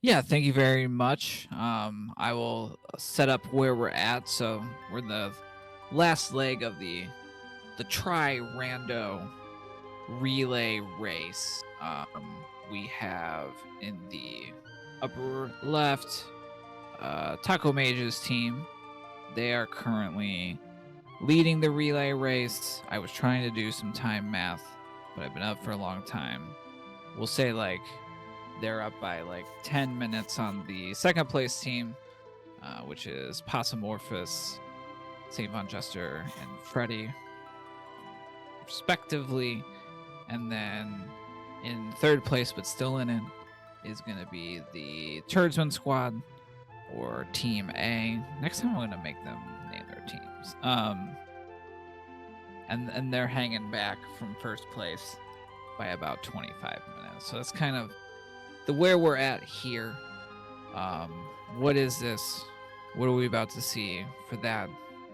Yeah, thank you very much. I will set up where we're at. So we're in the last leg of the try Rando relay race. We have in the upper left Taco Mage's team. They are currently leading the relay race. I was trying to do some time math, but I've been up for a long time. We'll say like they're up by like 10 minutes on the second place team, which is Possumorphus, St. Von Jester, and Freddy, respectively. And then in third place, but still in it, is going to be the Turdsman Squad or Team A. Next time I'm going to make them name their teams. And they're hanging back from first place by about 25 minutes. So that's kind of the where we're at here. What is this? What are we about to see? For that,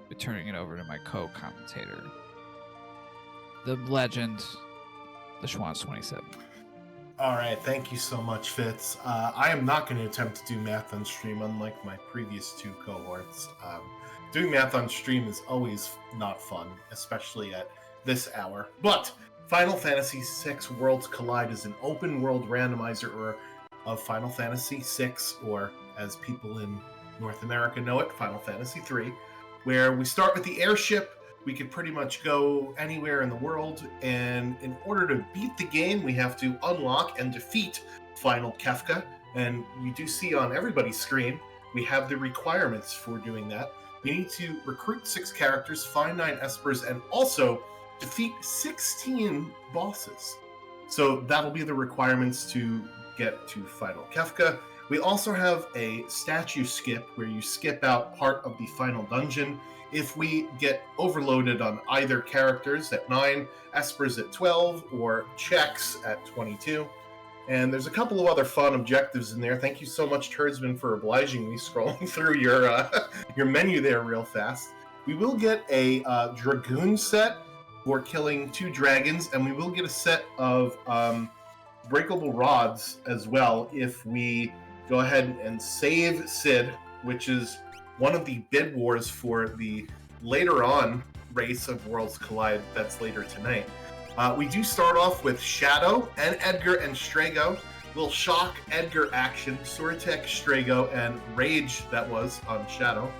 we're turning it over to my co-commentator, the legend, the Schwann's 27. All right, thank you so much, Fitz. I am not going to attempt to do math on stream, unlike my previous two cohorts. Doing math on stream is always not fun, especially at this hour. But Final Fantasy VI Worlds Collide is an open-world randomizer of Final Fantasy VI, or as people in North America know it, Final Fantasy III, where we start with the airship. We could pretty much go anywhere in the world, and in order to beat the game, we have to unlock and defeat Final Kefka. And you do see on everybody's screen, we have the requirements for doing that. You need to recruit 6 characters, find 9 espers, and also defeat 16 bosses. So that'll be the requirements to get to Final Kefka. We also have a statue skip, where you skip out part of the final dungeon. If we get overloaded on either characters at 9, espers at 12, or checks at 22. And there's a couple of other fun objectives in there. Thank you so much, Turdsman, for obliging me scrolling through your menu there real fast. We will get a Dragoon set for killing 2 dragons, and we will get a set of breakable rods as well if we go ahead and save Sid, which is one of the bid wars for the later on race of Worlds Collide that's later tonight. We do start off with Shadow and Edgar and Strago. Little shock Edgar action, Surtek, Strago, and Rage that was on Shadow.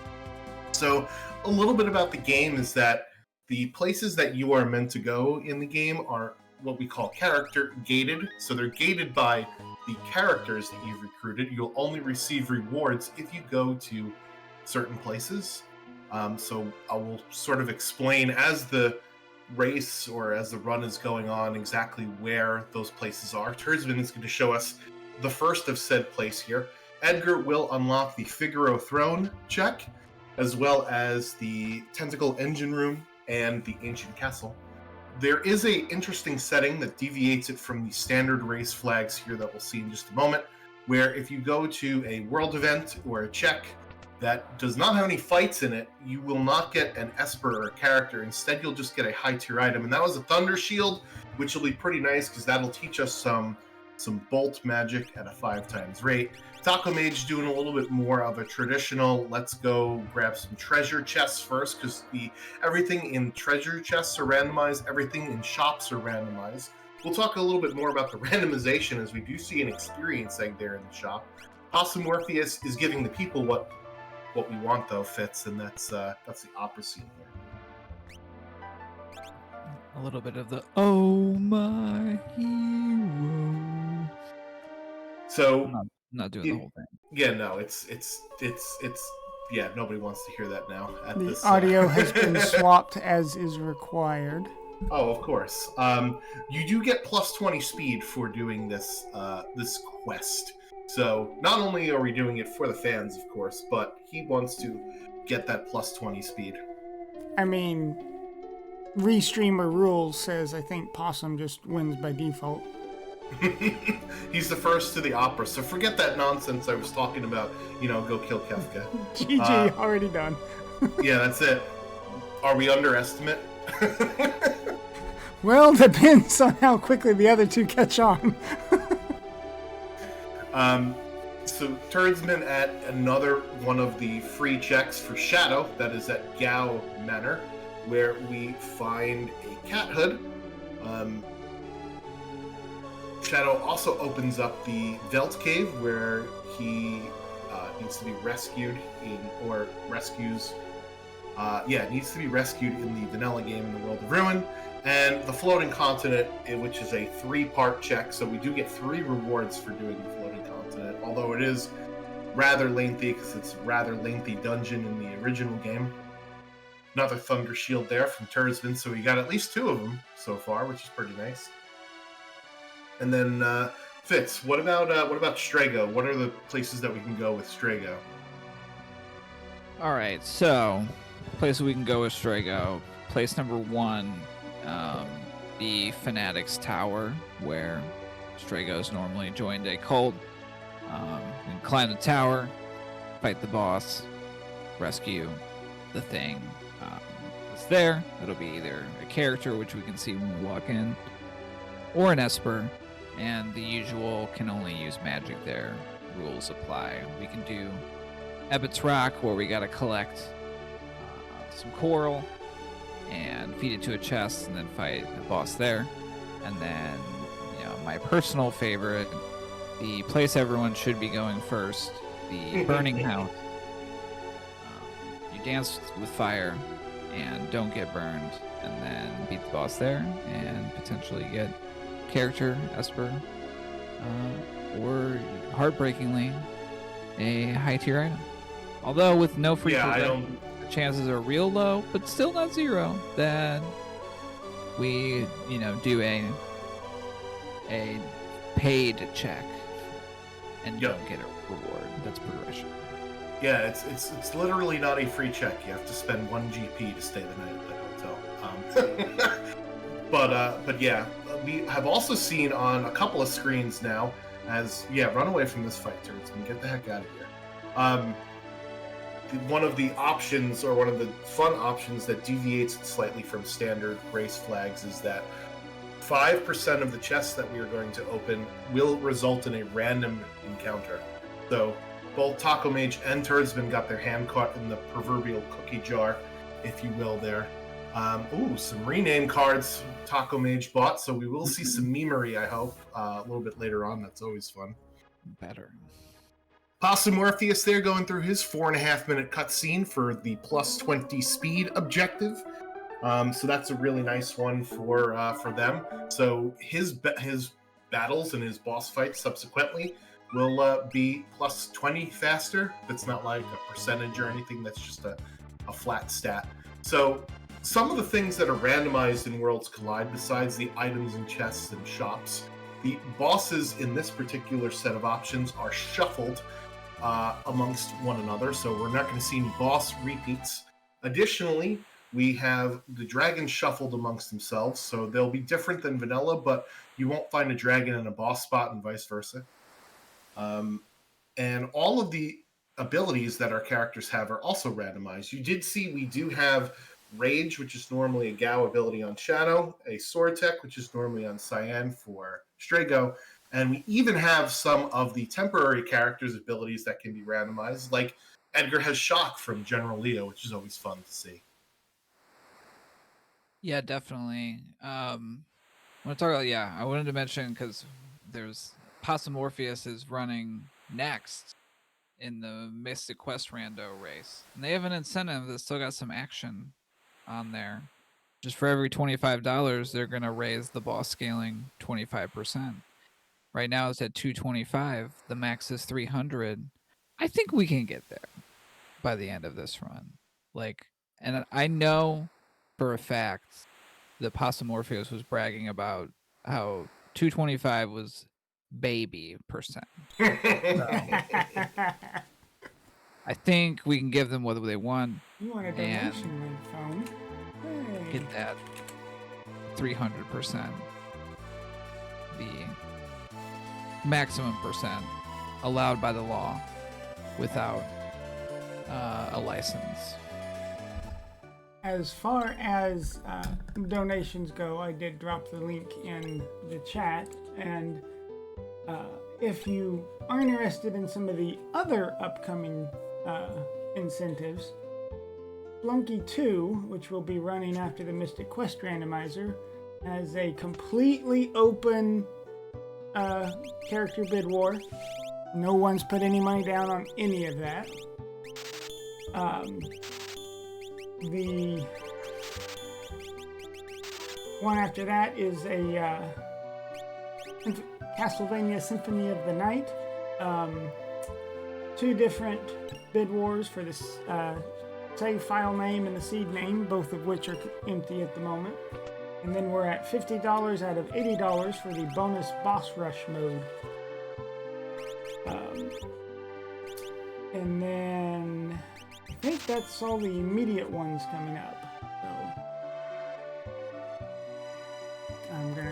So a little bit about the game is that the places that you are meant to go in the game are what we call character gated. So they're gated by the characters that you've recruited. You'll only receive rewards if you go to certain places. So I will sort of explain as the race or as the run is going on exactly where those places are. Turdsman is going to show us the first of said place here. Edgar will unlock the Figaro Throne check, as well as the Tentacle Engine Room and the Ancient Castle. There is a interesting setting that deviates it from the standard race flags here that we'll see in just a moment, where if you go to a world event or a check that does not have any fights in it, you will not get an Esper or a character. Instead, you'll just get a high tier item, and that was a Thunder Shield, which will be pretty nice because that'll teach us some bolt magic at a 5 times rate. Taco Mage doing a little bit more of a traditional, let's go grab some treasure chests first, because everything in treasure chests are randomized, everything in shops are randomized. We'll talk a little bit more about the randomization, as we do see an experience egg there in the shop. Possumorpheus is giving the people what we want, though, Fitz, and that's the opera scene here. A little bit of the "Oh my hero." So I'm not doing the whole thing. Yeah, no, it's yeah, nobody wants to hear that now. The audio has been swapped as is required. Oh, of course. You do get plus 20 speed for doing this quest. So not only are we doing it for the fans, of course, but he wants to get that plus 20 speed. I mean, Restreamer Rules says I think Possum just wins by default. He's the first to the opera, so forget that nonsense I was talking about, go kill Kefka. GG, already done. Yeah, that's it. Are we underestimate? Well, depends on how quickly the other two catch on. So Turdsman at another one of the free checks for Shadow, that is at Gao Manor, where we find a cat hood. Shadow also opens up the Velt Cave, where he needs to be rescued needs to be rescued in the vanilla game in the World of Ruin. And the Floating Continent, which is a 3-part check, so we do get 3 rewards for doing the Floating Continent, although it is rather lengthy because it's a rather lengthy dungeon in the original game. Another Thunder Shield there from Turdsman, so we got at least 2 of them so far, which is pretty nice. And then Fitz, what about Strago? What are the places that we can go with Strago? All right, so places we can go with Strago. Place number 1, the Fanatics Tower, where Strago's normally joined a cult. We can climb the tower, fight the boss, rescue the thing. It's there. It'll be either a character, which we can see when we walk in, or an Esper, and the usual can only use magic there. Rules apply. We can do Ebbett's Rock, where we gotta collect some coral and feed it to a chest and then fight the boss there. And then, my personal favorite, the place everyone should be going first, the Burning House. You dance with fire and don't get burned, and then beat the boss there and potentially get character, Esper, or heartbreakingly, a high tier item. Although with no free progression, the chances are real low, but still not 0, that we, do a paid check and don't get a reward. That's progression. Yeah, it's literally not a free check. You have to spend 1 GP to stay the night at the hotel. But yeah, we have also seen on a couple of screens now run away from this fight, Turdsman. Get the heck out of here. One of the options, or one of the fun options that deviates slightly from standard race flags, is that 5% of the chests that we are going to open will result in a random encounter. So both Taco Mage and Turdsman got their hand caught in the proverbial cookie jar, if you will, there. Some rename cards Taco Mage bought, so we will see some memery, I hope, a little bit later on. That's always fun. Better. Possum Morpheus there going through his 4.5-minute cutscene for the plus 20 speed objective. So that's a really nice one for them. So his battles and his boss fights subsequently will be plus 20 faster. That's not like a percentage or anything. That's just a flat stat. So some of the things that are randomized in Worlds Collide, besides the items and chests and shops, the bosses in this particular set of options are shuffled amongst one another, so we're not going to see any boss repeats. Additionally, we have the dragons shuffled amongst themselves, so they'll be different than vanilla, but you won't find a dragon in a boss spot and vice versa. And all of the abilities that our characters have are also randomized. You did see we do have Rage, which is normally a Gao ability on Shadow, a Sword Tech, which is normally on Cyan for Strago, and we even have some of the temporary characters' abilities that can be randomized, like Edgar has Shock from General Leo, which is always fun to see. Yeah, definitely. I wanted to mention, because there's Possum Morpheus is running next in the Mystic Quest Rando race, and they have an incentive that's still got some action on there. Just for every $25, they're going to raise the boss scaling 25%. Right now it's at 225. The max is 300. I think we can get there by the end of this run. And I know for a fact that Possum Morpheus was bragging about how 225 was baby percent. So, I think we can give them what they want. You want a donation link, phone? Hey. Get that 300%. The maximum percent allowed by the law without a license. As far as donations go, I did drop the link in the chat, and if you are interested in some of the other upcoming incentives, Flunky 2, which will be running after the Mystic Quest randomizer, has a completely open character bid war. No one's put any money down on any of that. The one after that is a Castlevania Symphony of the Night. 2 different bid wars for this save file name and the seed name, both of which are empty at the moment. And then we're at $50 out of $80 for the bonus boss rush mode. And then I think that's all the immediate ones coming up. So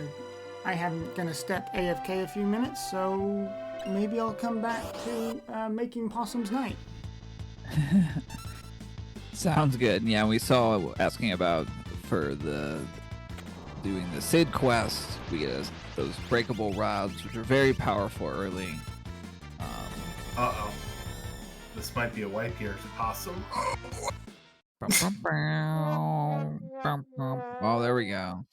I am gonna step AFK a few minutes, so maybe I'll come back to making Possum's Night. Sounds good. Yeah, we saw asking about for doing the Sid quest. We get those breakable rods, which are very powerful early. Uh-oh. This might be a white ear possum. Oh, there we go.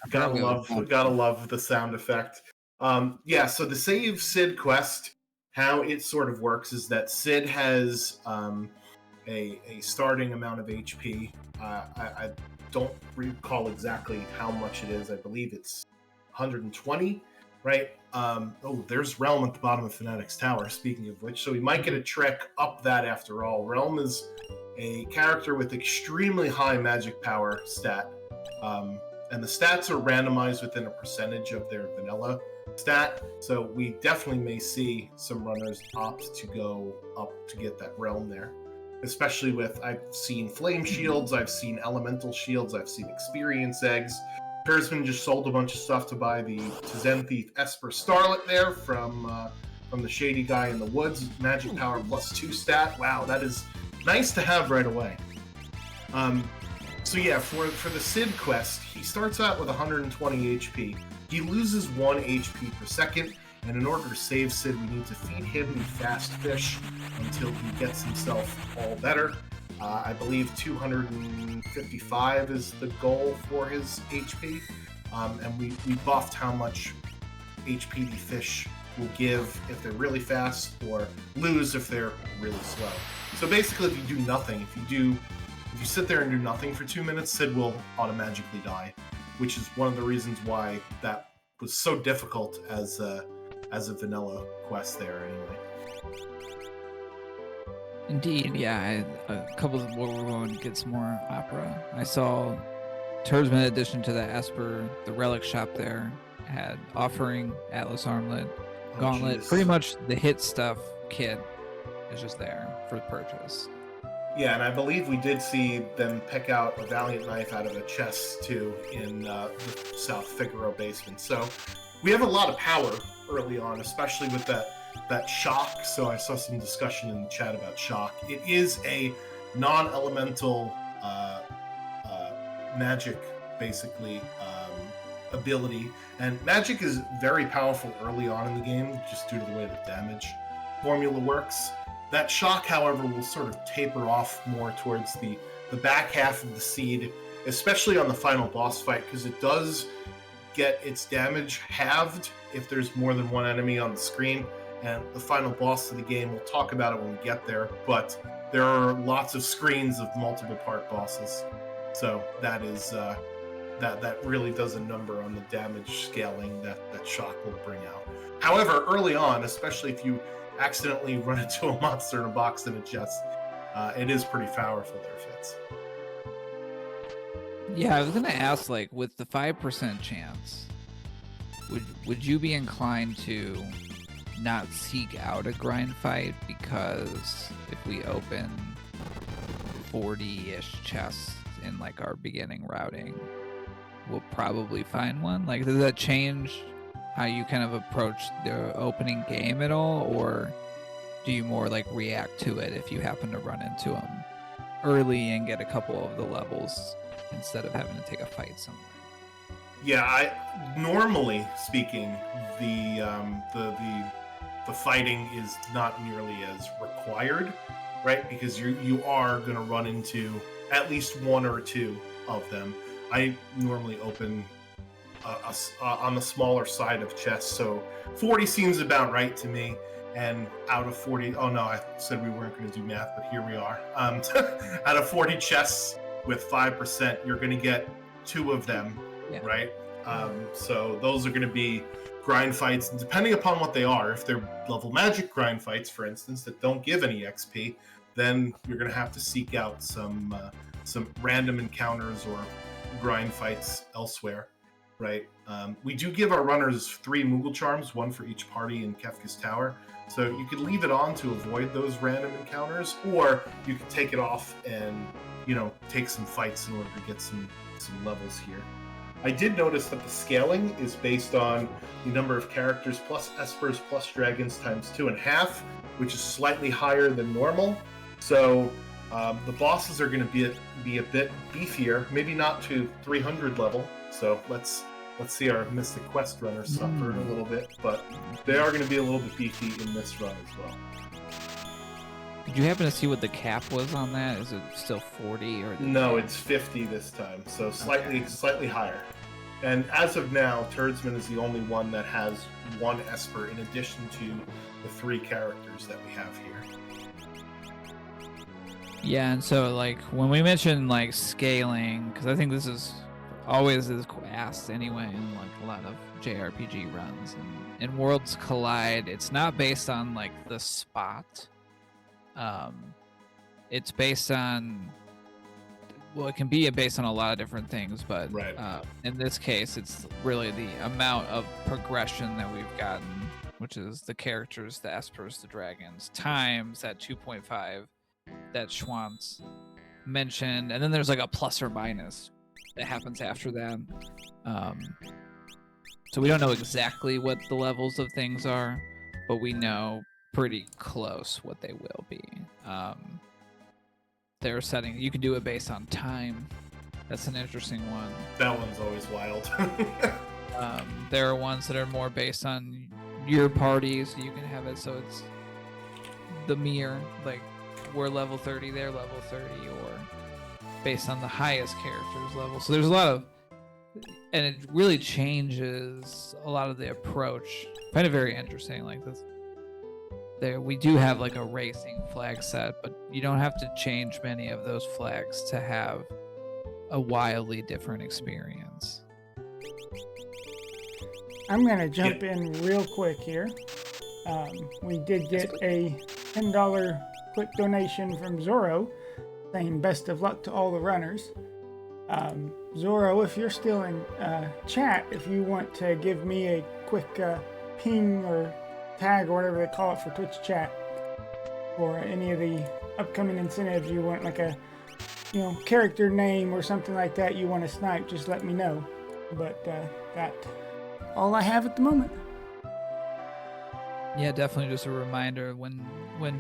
Gotta love the sound effect. Yeah, so the Save Sid quest, how it sort of works is that Sid has a starting amount of HP. I don't recall exactly how much it is. I believe it's 120, right? Oh, there's Realm at the bottom of Fnatic's Tower, speaking of which. So we might get a trick up that after all. Realm is a character with extremely high magic power stat. And the stats are randomized within a percentage of their vanilla stat. So we definitely may see some runners opt to go up to get that Realm there. Especially I've seen Flame Shields, I've seen Elemental Shields, I've seen Experience Eggs. Kurzman just sold a bunch of stuff to buy the Zen Thief Esper Starlet there from the Shady Guy in the Woods. Magic Power +2 stat. Wow, that is nice to have right away. So yeah, for the Sid quest, he starts out with 120 HP. He loses 1 HP per second, and in order to save Sid, we need to feed him the fast fish until he gets himself all better. I believe 255 is the goal for his HP, and we buffed how much HP the fish will give if they're really fast, or lose if they're really slow. So basically, if you do nothing, if you sit there and do nothing for 2 minutes, Sid will automatically die, which is one of the reasons why that was so difficult as a vanilla quest there anyway. Indeed, yeah. A couple of more we're going to get some more opera. I saw Tursman addition to the Esper, the relic shop there had Offering, Atlas Armlet, Gauntlet. Geez. Pretty much the hit stuff kit is just there for purchase. Yeah, and I believe we did see them pick out a Valiant Knife out of a chest too in the South Figaro basement. So we have a lot of power early on, especially with that shock. So I saw some discussion in the chat about shock. It is a non-elemental magic, basically, ability. And magic is very powerful early on in the game, just due to the way the damage formula works. That shock, however, will sort of taper off more towards the back half of the seed, especially on the final boss fight, because it does get its damage halved if there's more than one enemy on the screen. And the final boss of the game, we'll talk about it when we get there, but there are lots of screens of multiple part bosses. So that is that really does a number on the damage scaling that shock will bring out. However, early on, especially if you accidentally run into a monster in a box in a chest, it is pretty powerful there, Fitz. Yeah, I was gonna ask, like, with the 5% chance, would you be inclined to not seek out a grind fight, because if we open 40-ish chests in like our beginning routing, we'll probably find one? Like, does that change how you kind of approach the opening game at all, or do you more like react to it if you happen to run into them early and get a couple of the levels instead of having to take a fight somewhere? Yeah, I normally speaking, the fighting is not nearly as required, right? Because you are going to run into at least one or two of them. I normally open on the smaller side of chests, so 40 seems about right to me. And out of 40, oh no, I said we weren't going to do math, but here we are. Out of 40 chests with 5%, you're going to get 2 of them, right? So those are going to be grind fights, and depending upon what they are, if they're level magic grind fights, for instance, that don't give any XP, then you're going to have to seek out some random encounters or grind fights elsewhere, right? We do give our runners 3 Moogle charms, 1 for each party in Kefka's Tower, so you could leave it on to avoid those random encounters, or you could take it off and, you know, take some fights in order to get some levels here. I did notice that the scaling is based on the number of characters plus espers plus dragons times 2.5, which is slightly higher than normal. So the bosses are going to be a bit beefier, maybe not to 300 level. So let's see our Mystic Quest runners suffer a little bit, but they are going to be a little bit beefy in this run as well. Did you happen to see what the cap was on that? Is it still 40 or? No, it's 50 this time, so slightly higher. And as of now, Turdsman is the only one that has 1 Esper in addition to the 3 characters that we have here. Yeah, and so like when we mention like scaling, because I think this is always is asked anyway in like a lot of JRPG runs, and in Worlds Collide, it's not based on like the spot. It's based on, well, it can be based on a lot of different things, but in this case, it's really the amount of progression that we've gotten, which is the characters, the Espers, the dragons, times that 2.5 that Schwantz mentioned, and then there's like a plus or minus that happens after that. So we don't know exactly what the levels of things are, but we know pretty close what they will be. They're setting, you can do it based on time. That's an interesting one. That one's always wild. There are ones that are more based on your party, so you can have it so it's the mirror, like we're level 30, they're level 30, or based on the highest character's level. So there's a lot of, and it really changes a lot of the approach. I find it very interesting. Like this, we do have like a racing flag set, but you don't have to change many of those flags to have a wildly different experience. I'm gonna jump in real quick here. We did get a $10 quick donation from Zorro, saying best of luck to all the runners. Zorro, if you're still in chat, if you want to give me a quick ping or tag or whatever they call it for Twitch chat for any of the upcoming incentives you want, like a character name or something like that you want to snipe, just let me know. But that's all I have at the moment. Yeah, definitely just a reminder when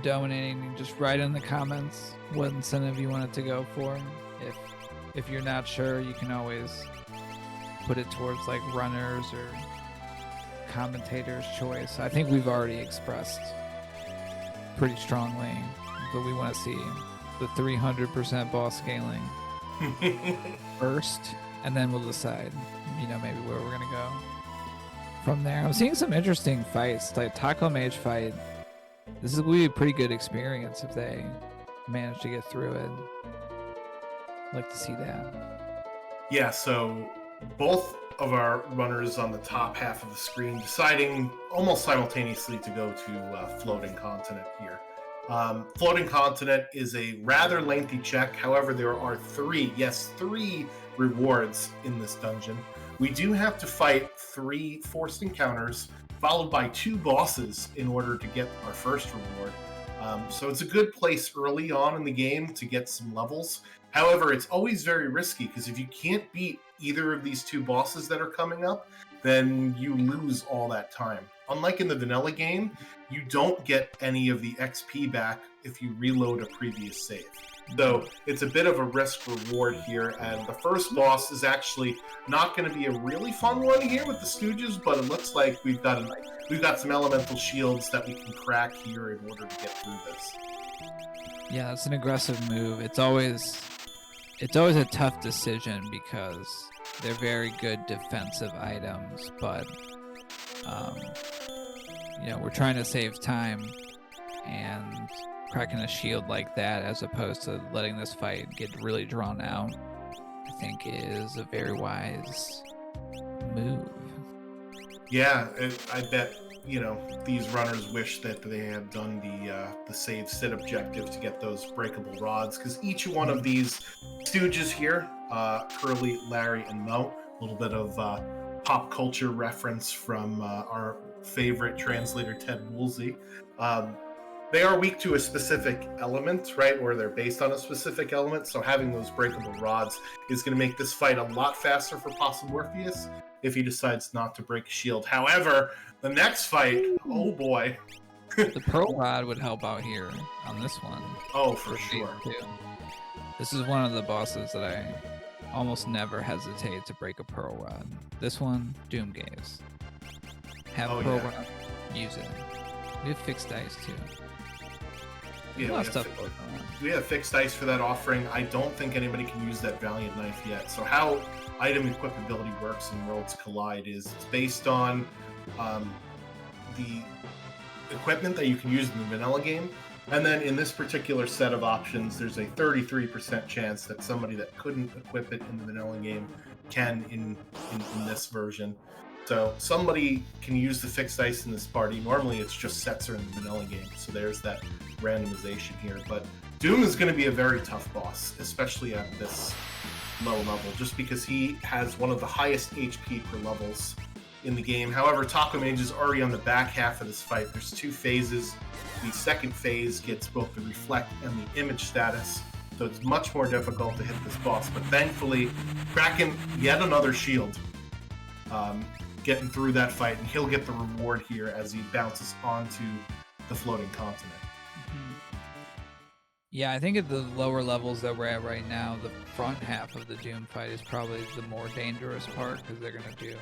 donating, just write in the comments what incentive you want it to go for. If you're not sure, you can always put it towards like runners or commentator's choice. I think we've already expressed pretty strongly, but we want to see the 300% boss scaling first, and then we'll decide, maybe where we're gonna go from there. I'm seeing some interesting fights, like Taco Mage fight. This is going to be a pretty good experience if they manage to get through it. I'd like to see that. Yeah, so both of our runners on the top half of the screen deciding almost simultaneously to go to Floating Continent here. Floating Continent is a rather lengthy check. However, there are 3 rewards in this dungeon. We do have to fight 3 forced encounters, followed by 2 bosses in order to get our first reward. So it's a good place early on in the game to get some levels. However, it's always very risky, because if you can't beat either of these 2 bosses that are coming up, then you lose all that time. Unlike in the vanilla game, you don't get any of the XP back if you reload a previous save. So it's a bit of a risk reward here, and the first boss is actually not going to be a really fun one here with the Stooges, but it looks like we've got some elemental shields that we can crack here in order to get through this. Yeah, it's an aggressive move. It's always a tough decision because they're very good defensive items, but we're trying to save time, and cracking a shield like that as opposed to letting this fight get really drawn out, I think is a very wise move. Yeah, I bet these runners wish that they had done the save sit objective to get those breakable rods, because each one of these Stooges here, Curly, Larry, and Mo, a little bit of pop culture reference from our favorite translator Ted Woolsey. They are weak to a specific element, right? Or they're based on a specific element. So having those breakable rods is going to make this fight a lot faster for Morpheus if he decides not to break a shield. However, the next fight, oh boy. The Pearl Rod would help out here on this one. Oh, for sure. Too. This is one of the bosses that I almost never hesitate to break a Pearl Rod. This one, Doom Gaze. Have Pearl Rod, use it. We have fixed dice too. Yeah, we have fixed dice for that offering. I don't think anybody can use that Valiant Knife yet. So how item equipability works in Worlds Collide is it's based on the equipment that you can use in the vanilla game. And then in this particular set of options, there's a 33% chance that somebody that couldn't equip it in the vanilla game can in this version. So somebody can use the fixed dice in this party. Normally it's just sets are in the vanilla game, so there's that randomization here. But Doom is going to be a very tough boss, especially at this low level, just because he has one of the highest HP per levels in the game. However, Taco Mage is already on the back half of this fight. There's 2 phases. The second phase gets both the reflect and the image status, so it's much more difficult to hit this boss. But thankfully, cracking yet another shield, getting through that fight, and he'll get the reward here as he bounces onto the floating continent. Yeah, I think at the lower levels that we're at right now, the front half of the Doom fight is probably the more dangerous part, because they're going to do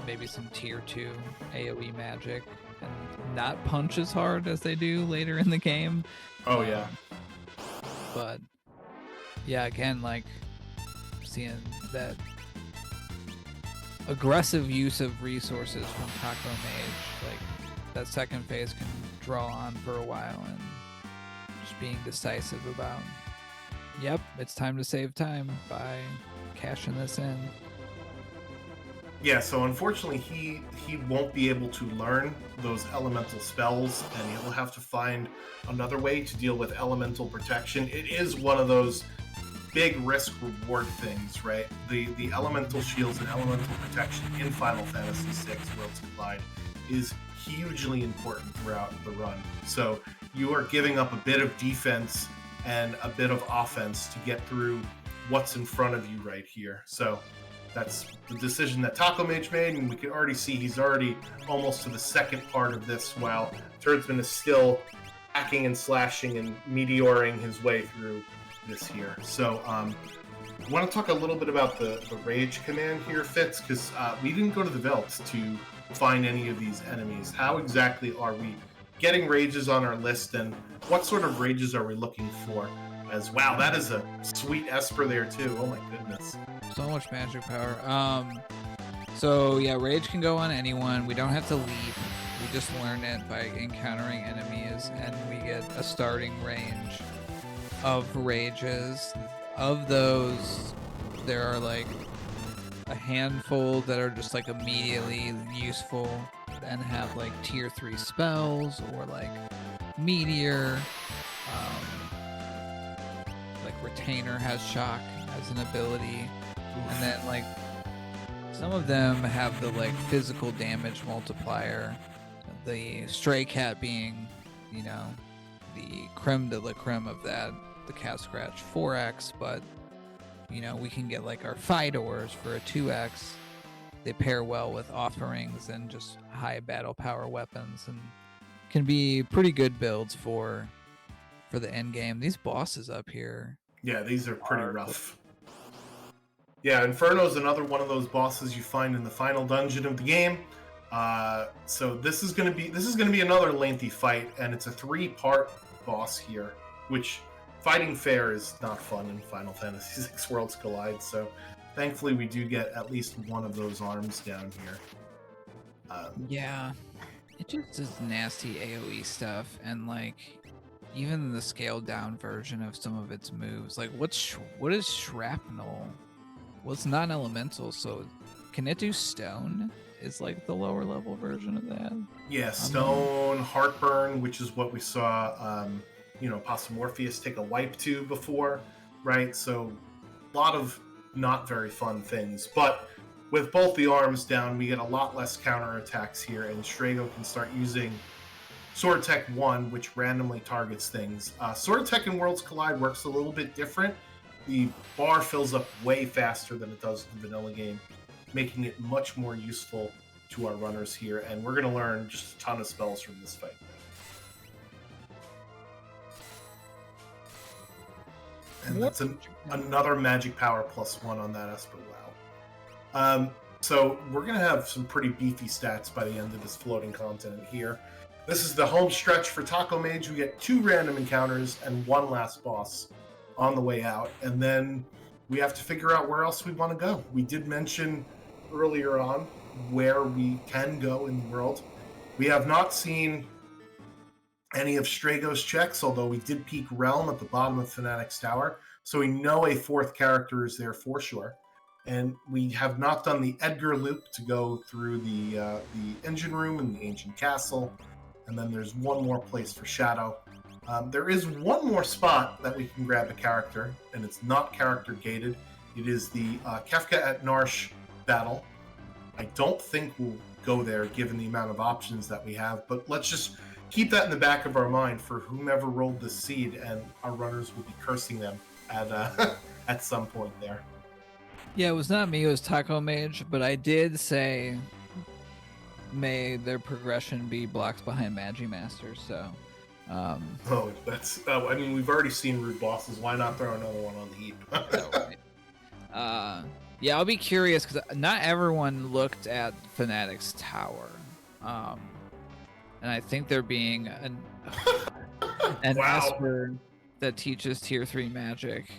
maybe some tier 2 AoE magic and not punch as hard as they do later in the game. Oh yeah. But yeah, again, like seeing that aggressive use of resources from Taco Mage, like that second phase can draw on for a while, and just being decisive about, yep, it's time to save time by cashing this in. Yeah, so unfortunately he won't be able to learn those elemental spells, and he'll have to find another way to deal with elemental protection. It is one of those big risk reward things, right? The elemental shields and elemental protection in Final Fantasy VI Worlds Collide is hugely important throughout the run. So you are giving up a bit of defense and a bit of offense to get through what's in front of you right here. So that's the decision that Taco Mage made, and we can already see he's already almost to the second part of this, while Turdsman is still hacking and slashing and meteoring his way through this here. So I want to talk a little bit about the rage command here, Fitz, because we didn't go to the Veldt to find any of these enemies. How exactly are we getting rages on our list, and what sort of rages are we looking for? As wow, that is a sweet Esper there too. Oh my goodness. So much magic power. So yeah, rage can go on anyone. We don't have to leap. We just learn it by encountering enemies, and we get a starting range of rages. Of those, there are like a handful that are just like immediately useful and have like tier 3 spells, or like meteor. Like Retainer has shock as an ability. And then like some of them have the like physical damage multiplier, the Stray Cat being, you know, the creme de la creme of that, the Cat Scratch 4x, but you know, we can get like our Fidors for a 2x. They pair well with offerings and just high battle power weapons, and can be pretty good builds for for the end game. These bosses up here Yeah, these are pretty are rough. Yeah, Inferno's another one of those bosses you find in the final dungeon of the game. So this is gonna be another lengthy fight, and it's a 3-part boss here, which fighting fair is not fun in Final Fantasy VI Worlds Collide. So thankfully we do get at least one of those arms down here. yeah, it just does nasty AoE stuff, and like even the scaled down version of some of its moves. Like what is shrapnel? Well, it's not an elemental, so can it do stone? Is like the lower level version of that. Yeah, stone, heartburn, which is what we saw, Posomorpheus take a wipe to before, right? So a lot of not very fun things. But with both the arms down, we get a lot less counterattacks here, and Strago can start using Sword Tech 1, which randomly targets things. Sword Tech in Worlds Collide works a little bit different. The bar fills up way faster than it does in the vanilla game, making it much more useful to our runners here, and we're going to learn just a ton of spells from this fight. And that's another magic power +1 on that Esper. Wow. So we're going to have some pretty beefy stats by the end of this floating continent here. This is the home stretch for Taco Mage. We get 2 random encounters and 1 last boss on the way out, and then we have to figure out where else we want to go. We did mention earlier on where we can go in the world. We have not seen any of Strago's checks, although we did peek Realm at the bottom of Fanatic's Tower, so we know a 4th character is there for sure. And we have not done the Edgar loop to go through the engine room in the ancient castle, and then there's one more place for Shadow. There is one more spot that we can grab a character, and it's not character gated. It is the Kefka at Narsh battle. I don't think we'll go there given the amount of options that we have, but let's just keep that in the back of our mind for whomever rolled this seed, and our runners will be cursing them at at some point there. Yeah, it was not me, it was Taco Mage, but I did say may their progression be blocks behind Magimaster, so we've already seen rude bosses. Why not throw another one on the heap? right. Yeah, I'll be curious because not everyone looked at Fanatic's Tower, and I think there being an Wow. Esper that teaches tier 3 magic.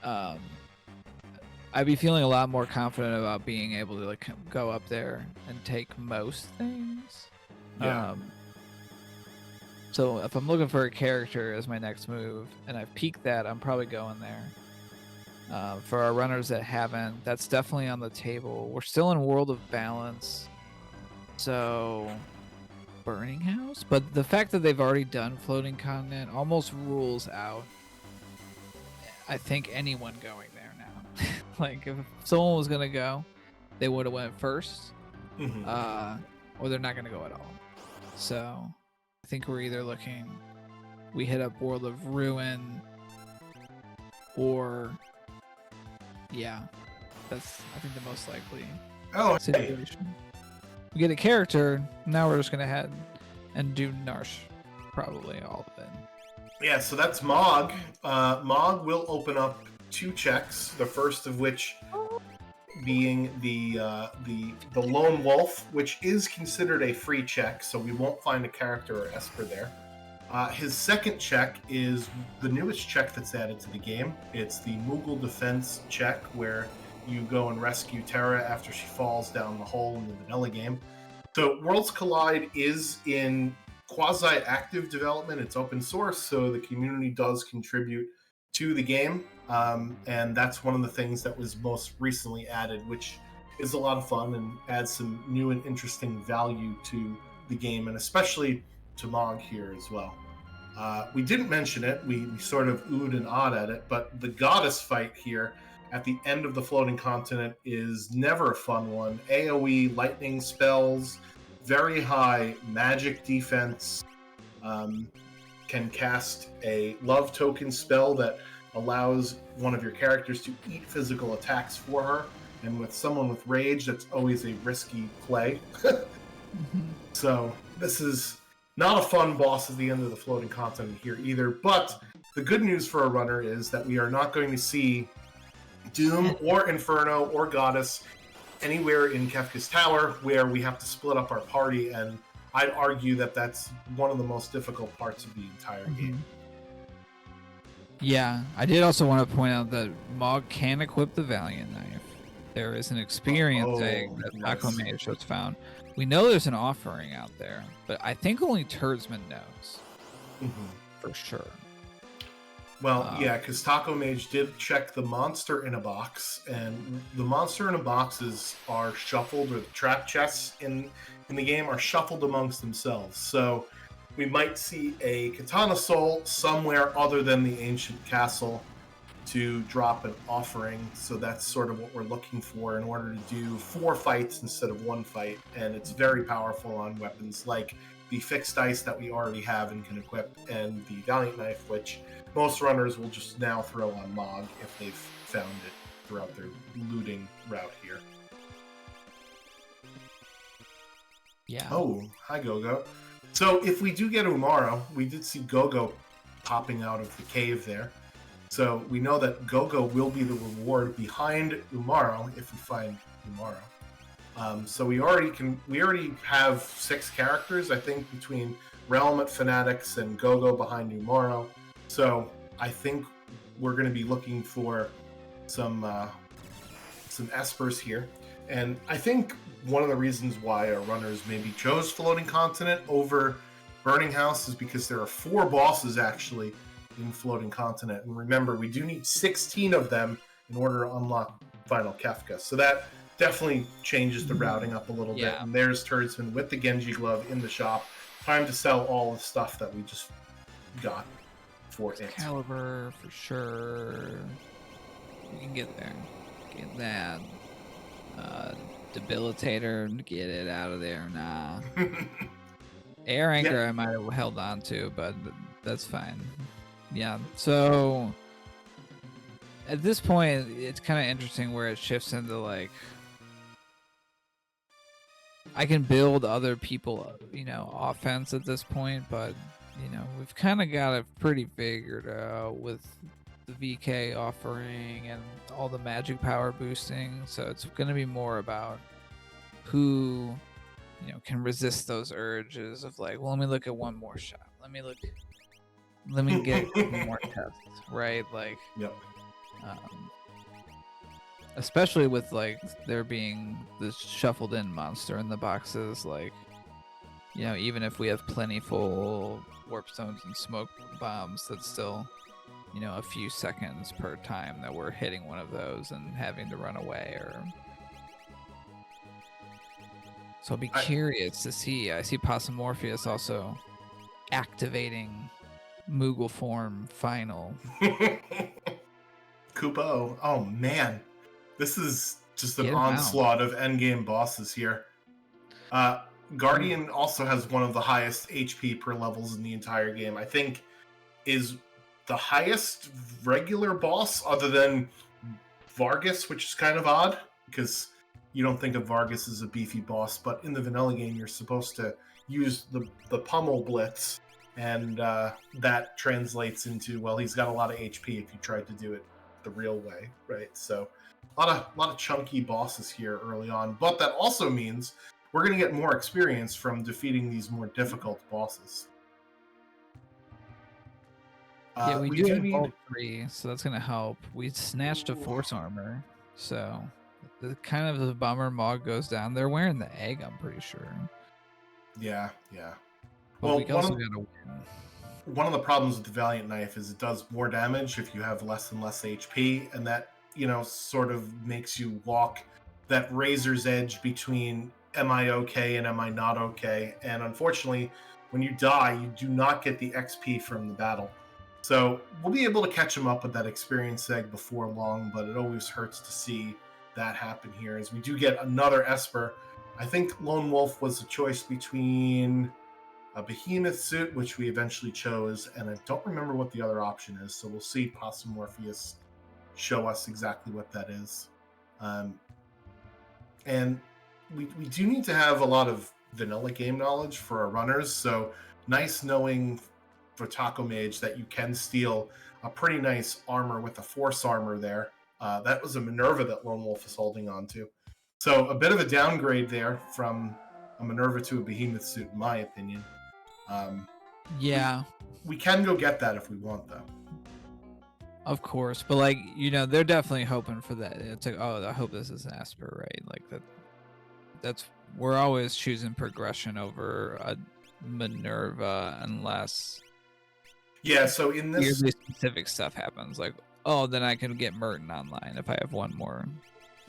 I'd be feeling a lot more confident about being able to like go up there and take most things. Yeah. So if I'm looking for a character as my next move, and I've peaked that, I'm probably going there. For our runners that haven't, that's definitely on the table. We're still in World of Balance, so Burning House. But the fact that they've already done Floating Continent almost rules out, I think, anyone going there now. Like if someone was gonna go, they would have went first, or they're not gonna go at all. So I think we're either looking, we hit up World of Ruin, or yeah, that's I think the most likely situation. We get a character, now we're just gonna head and do Narsh, probably all of it. Yeah, so that's Mog. Mog will open up 2 checks. The first of which being the Lone Wolf, which is considered a free check, so we won't find a character or Esper there. His second check is the newest check that's added to the game. It's the Moogle Defense check, where you go and rescue Terra after she falls down the hole in the vanilla game. So Worlds Collide is in quasi-active development. It's open source, so the community does contribute to the game, and that's one of the things that was most recently added, which is a lot of fun and adds some new and interesting value to the game, and especially to Mog here as well. We didn't mention it, we sort of oohed and awed at it, but the goddess fight here at the end of the Floating Continent is never a fun one. AoE, lightning spells, very high magic defense, can cast a love token spell that allows one of your characters to eat physical attacks for her, and with someone with rage, that's always a risky play. So this is Not a fun boss at the end of the floating continent here either, but the good news for a runner is that we are not going to see Doom or Inferno or Goddess anywhere in Kefka's Tower where we have to split up our party, and I'd argue that that's one of the most difficult parts of the entire game. Yeah, I did also want to point out that Mog can equip the Valiant Knife. There is an experience egg that Taco Mage has found. We know there's an offering out there, but I think only Turdsman knows. For sure. Well, yeah, because Taco Mage did check the monster in a box, and the monster in a boxes are shuffled, or the trap chests in the game are shuffled amongst themselves. So we might see a Katana Soul somewhere other than the ancient castle to drop an offering. So that's sort of what we're looking for in order to do 4 fights instead of 1 fight, and it's very powerful on weapons like the fixed ice that we already have and can equip, and the Valiant Knife, which most runners will just now throw on Mog if they've found it throughout their looting route here. Yeah. Oh, hi Gogo. So if we do get Umaro, we did see Gogo popping out of the cave there. So we know that Gogo will be the reward behind Umaro if we find Umaro. So we already have 6 characters, I think, between Realm at Fanatics and Gogo behind Umaro. So I think we're going to be looking for some espers here. And I think one of the reasons why our runners maybe chose Floating Continent over Burning House is because there are 4 bosses actually in Floating Continent. And remember, we do need 16 of them in order to unlock Final Kefka. So that definitely changes the routing up a little bit. And there's Turdsman with the Genji Glove in the shop. Time to sell all the stuff that we just got for it. Caliber, for sure. We can get there. Get that. Debilitator, get it out of there. Nah. Air Anchor I might have held on to, but that's fine. Yeah, so at this point, it's kind of interesting where it shifts into like, I can build other people, offense at this point, but, we've kind of got it pretty figured out with the VK offering and all the magic power boosting. So it's going to be more about who, can resist those urges of like, well, let me look at one more shot. Let me get a couple more tests, right? Like, especially with like there being this shuffled in monster in the boxes, like, even if we have plentiful warp stones and smoke bombs, that's still, a few seconds per time that we're hitting one of those and having to run away. Or so I'll be curious to see. I see Possum Morpheus also activating Moogle form final. Kupo. Oh man, this is just an onslaught of endgame bosses here. Guardian also has one of the highest HP per levels in the entire game. I think is the highest regular boss other than Vargas, which is kind of odd because you don't think of Vargas as a beefy boss, but in the vanilla game you're supposed to use the pummel blitz, and that translates into, well, he's got a lot of HP if you tried to do it the real way, right? So a lot of chunky bosses here early on, but that also means we're going to get more experience from defeating these more difficult bosses. Yeah, we do need Vault 3, so that's going to help. We snatched a Force Armor, so the kind of the bummer Mog goes down. They're wearing the egg, I'm pretty sure. Yeah. But well, we also got to win. One of the problems with the Valiant Knife is it does more damage if you have less and less HP, and that, sort of makes you walk that razor's edge between am I okay and am I not okay? And unfortunately, when you die, you do not get the XP from the battle. So we'll be able to catch him up with that experience egg before long, but it always hurts to see that happen here as we do get another Esper. I think Lone Wolf was a choice between a Behemoth suit, which we eventually chose, and I don't remember what the other option is, so we'll see Possum Morpheus show us exactly what that is. And we do need to have a lot of vanilla game knowledge for our runners, so nice knowing for Taco Mage that you can steal a pretty nice armor with a Force armor there. That was a Minerva that Lone Wolf is holding on to. So a bit of a downgrade there from a Minerva to a Behemoth suit, in my opinion. Yeah, We can go get that if we want, though. of course. But like, they're definitely hoping for that. It's like, oh, I hope this is Asper, right? Like that's we're always choosing progression over a Minerva unless So in this weirdly specific stuff happens. Like, oh, then I can get Merton online if I have one more.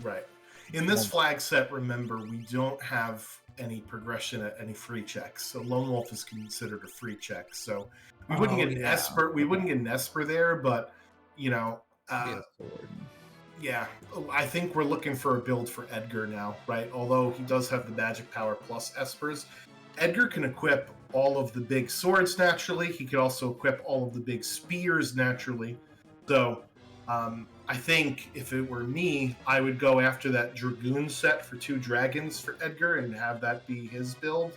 Right. In this flag set, remember, we don't have any progression at any free checks. So Lone Wolf is considered a free check. So we wouldn't get an Esper. We wouldn't get an Esper there, but I think we're looking for a build for Edgar now, right? Although he does have the magic power plus Espers, Edgar can equip all of the big swords naturally. He could also equip all of the big spears naturally. So I think if it were me, I would go after that Dragoon set for 2 dragons for Edgar and have that be his build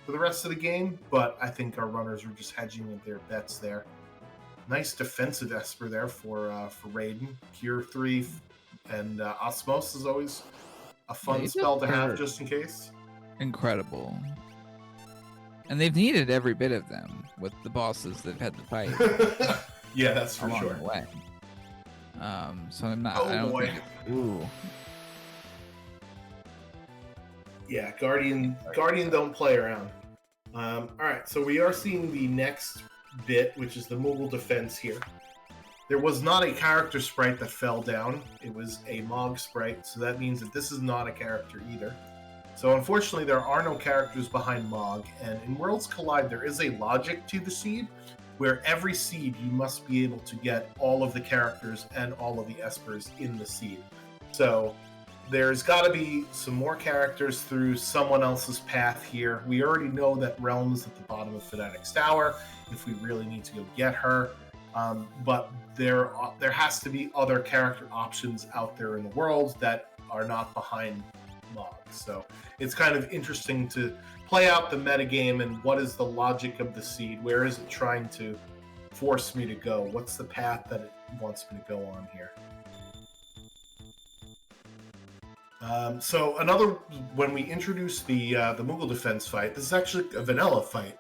for the rest of the game. But I think our runners are just hedging their bets there. Nice defensive Esper there for Raiden. Cure 3 and Osmos is always a fun spell to have just in case. Incredible. And they've needed every bit of them with the bosses they've had to fight. Yeah, that's for along sure. The way. So I'm not. Oh I don't boy. think ooh. Yeah, Guardian don't play around. All right, so we are seeing the next bit, which is the Moogle defense here. There was not a character sprite that fell down. It was a Mog sprite, so that means that this is not a character either. So unfortunately, there are no characters behind Mog, and in Worlds Collide, there is a logic to the seed, where every seed you must be able to get all of the characters and all of the Espers in the seed. So there's got to be some more characters through someone else's path here. We already know that Realm is at the bottom of Fanatic's Tower, if we really need to go get her. But there has to be other character options out there in the world that are not behind Mog. So it's kind of interesting to play out the metagame and what is the logic of the seed? Where is it trying to force me to go? What's the path that it wants me to go on here? So when we introduce the Moogle defense fight, this is actually a vanilla fight.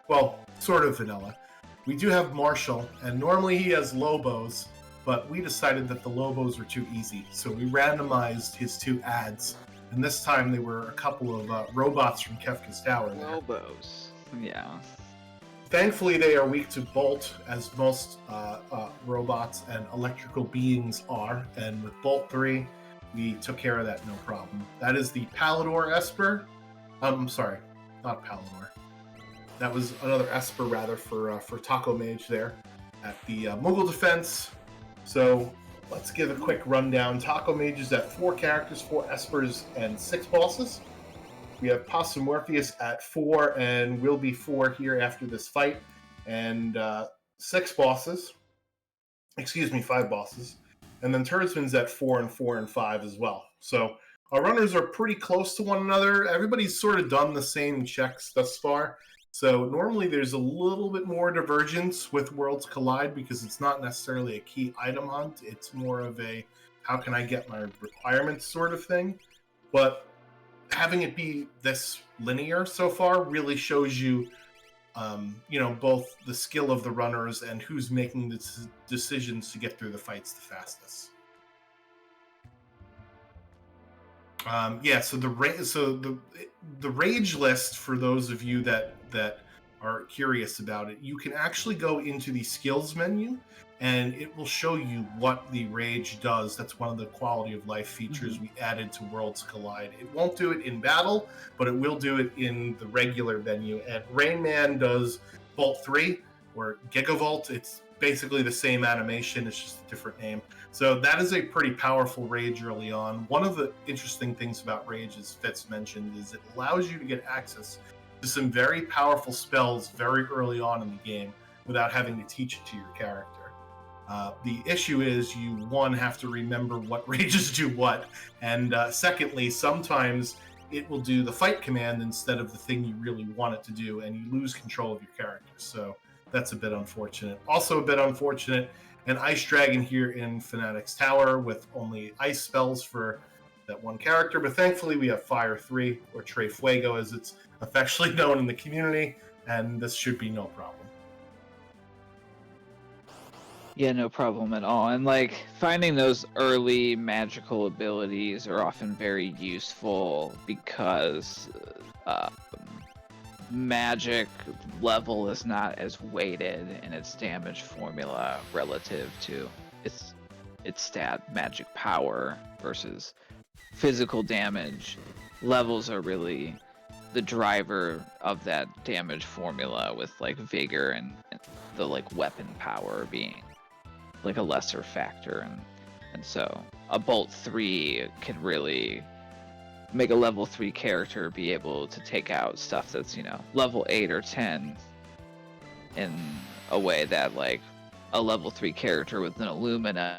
Well, sort of vanilla. We do have Marshall, and normally he has Lobos, but we decided that the Lobos were too easy, so we randomized his 2 ads. And this time they were a couple of robots from Kefka's Tower. Lobos. Yeah. Thankfully, they are weak to Bolt, as most robots and electrical beings are. And with Bolt 3, we took care of that no problem. That is the Palador Esper. I'm sorry, not Palador. That was another Esper, rather, for Taco Mage there at the Moogle defense. So let's give a quick rundown. Taco Mage is at 4 characters, 4 Espers, and 6 bosses. We have Possum Morpheus at 4, and will be 4 here after this fight, and 6 bosses. Excuse me, 5 bosses. And then Turdsman's at 4 and 4 and 5 as well. So our runners are pretty close to one another. Everybody's sort of done the same checks thus far. So normally there's a little bit more divergence with Worlds Collide because it's not necessarily a key item hunt. It's more of a how can I get my requirements sort of thing. But having it be this linear so far really shows you, both the skill of the runners and who's making the decisions to get through the fights the fastest. So the rage list, for those of you that are curious about it, you can actually go into the skills menu and it will show you what the rage does. That's one of the quality of life features we added to Worlds Collide. It won't do it in battle, but it will do it in the regular menu. And Rain Man does Bolt 3 or Gigavolt. It's basically the same animation, it's just a different name. So that is a pretty powerful rage early on. One of the interesting things about rage, as Fitz mentioned, is it allows you to get access to some very powerful spells very early on in the game without having to teach it to your character. The issue is you, one, have to remember what rages do what, and secondly, sometimes it will do the fight command instead of the thing you really want it to do, and you lose control of your character. So that's a bit unfortunate. Also a bit unfortunate, an Ice Dragon here in Fanatic's Tower with only ice spells for that one character, but thankfully we have Fire 3, or Tre Fuego as it's affectionately known in the community, and this should be no problem. Yeah, no problem at all. And like finding those early magical abilities are often very useful because magic level is not as weighted in its damage formula relative to its stat magic power versus physical damage. Levels are really the driver of that damage formula, with like vigor and the like weapon power being like a lesser factor, and so a Bolt 3 can really make a level 3 character be able to take out stuff that's, you know, level 8 or 10 in a way that like a level 3 character with an Illumina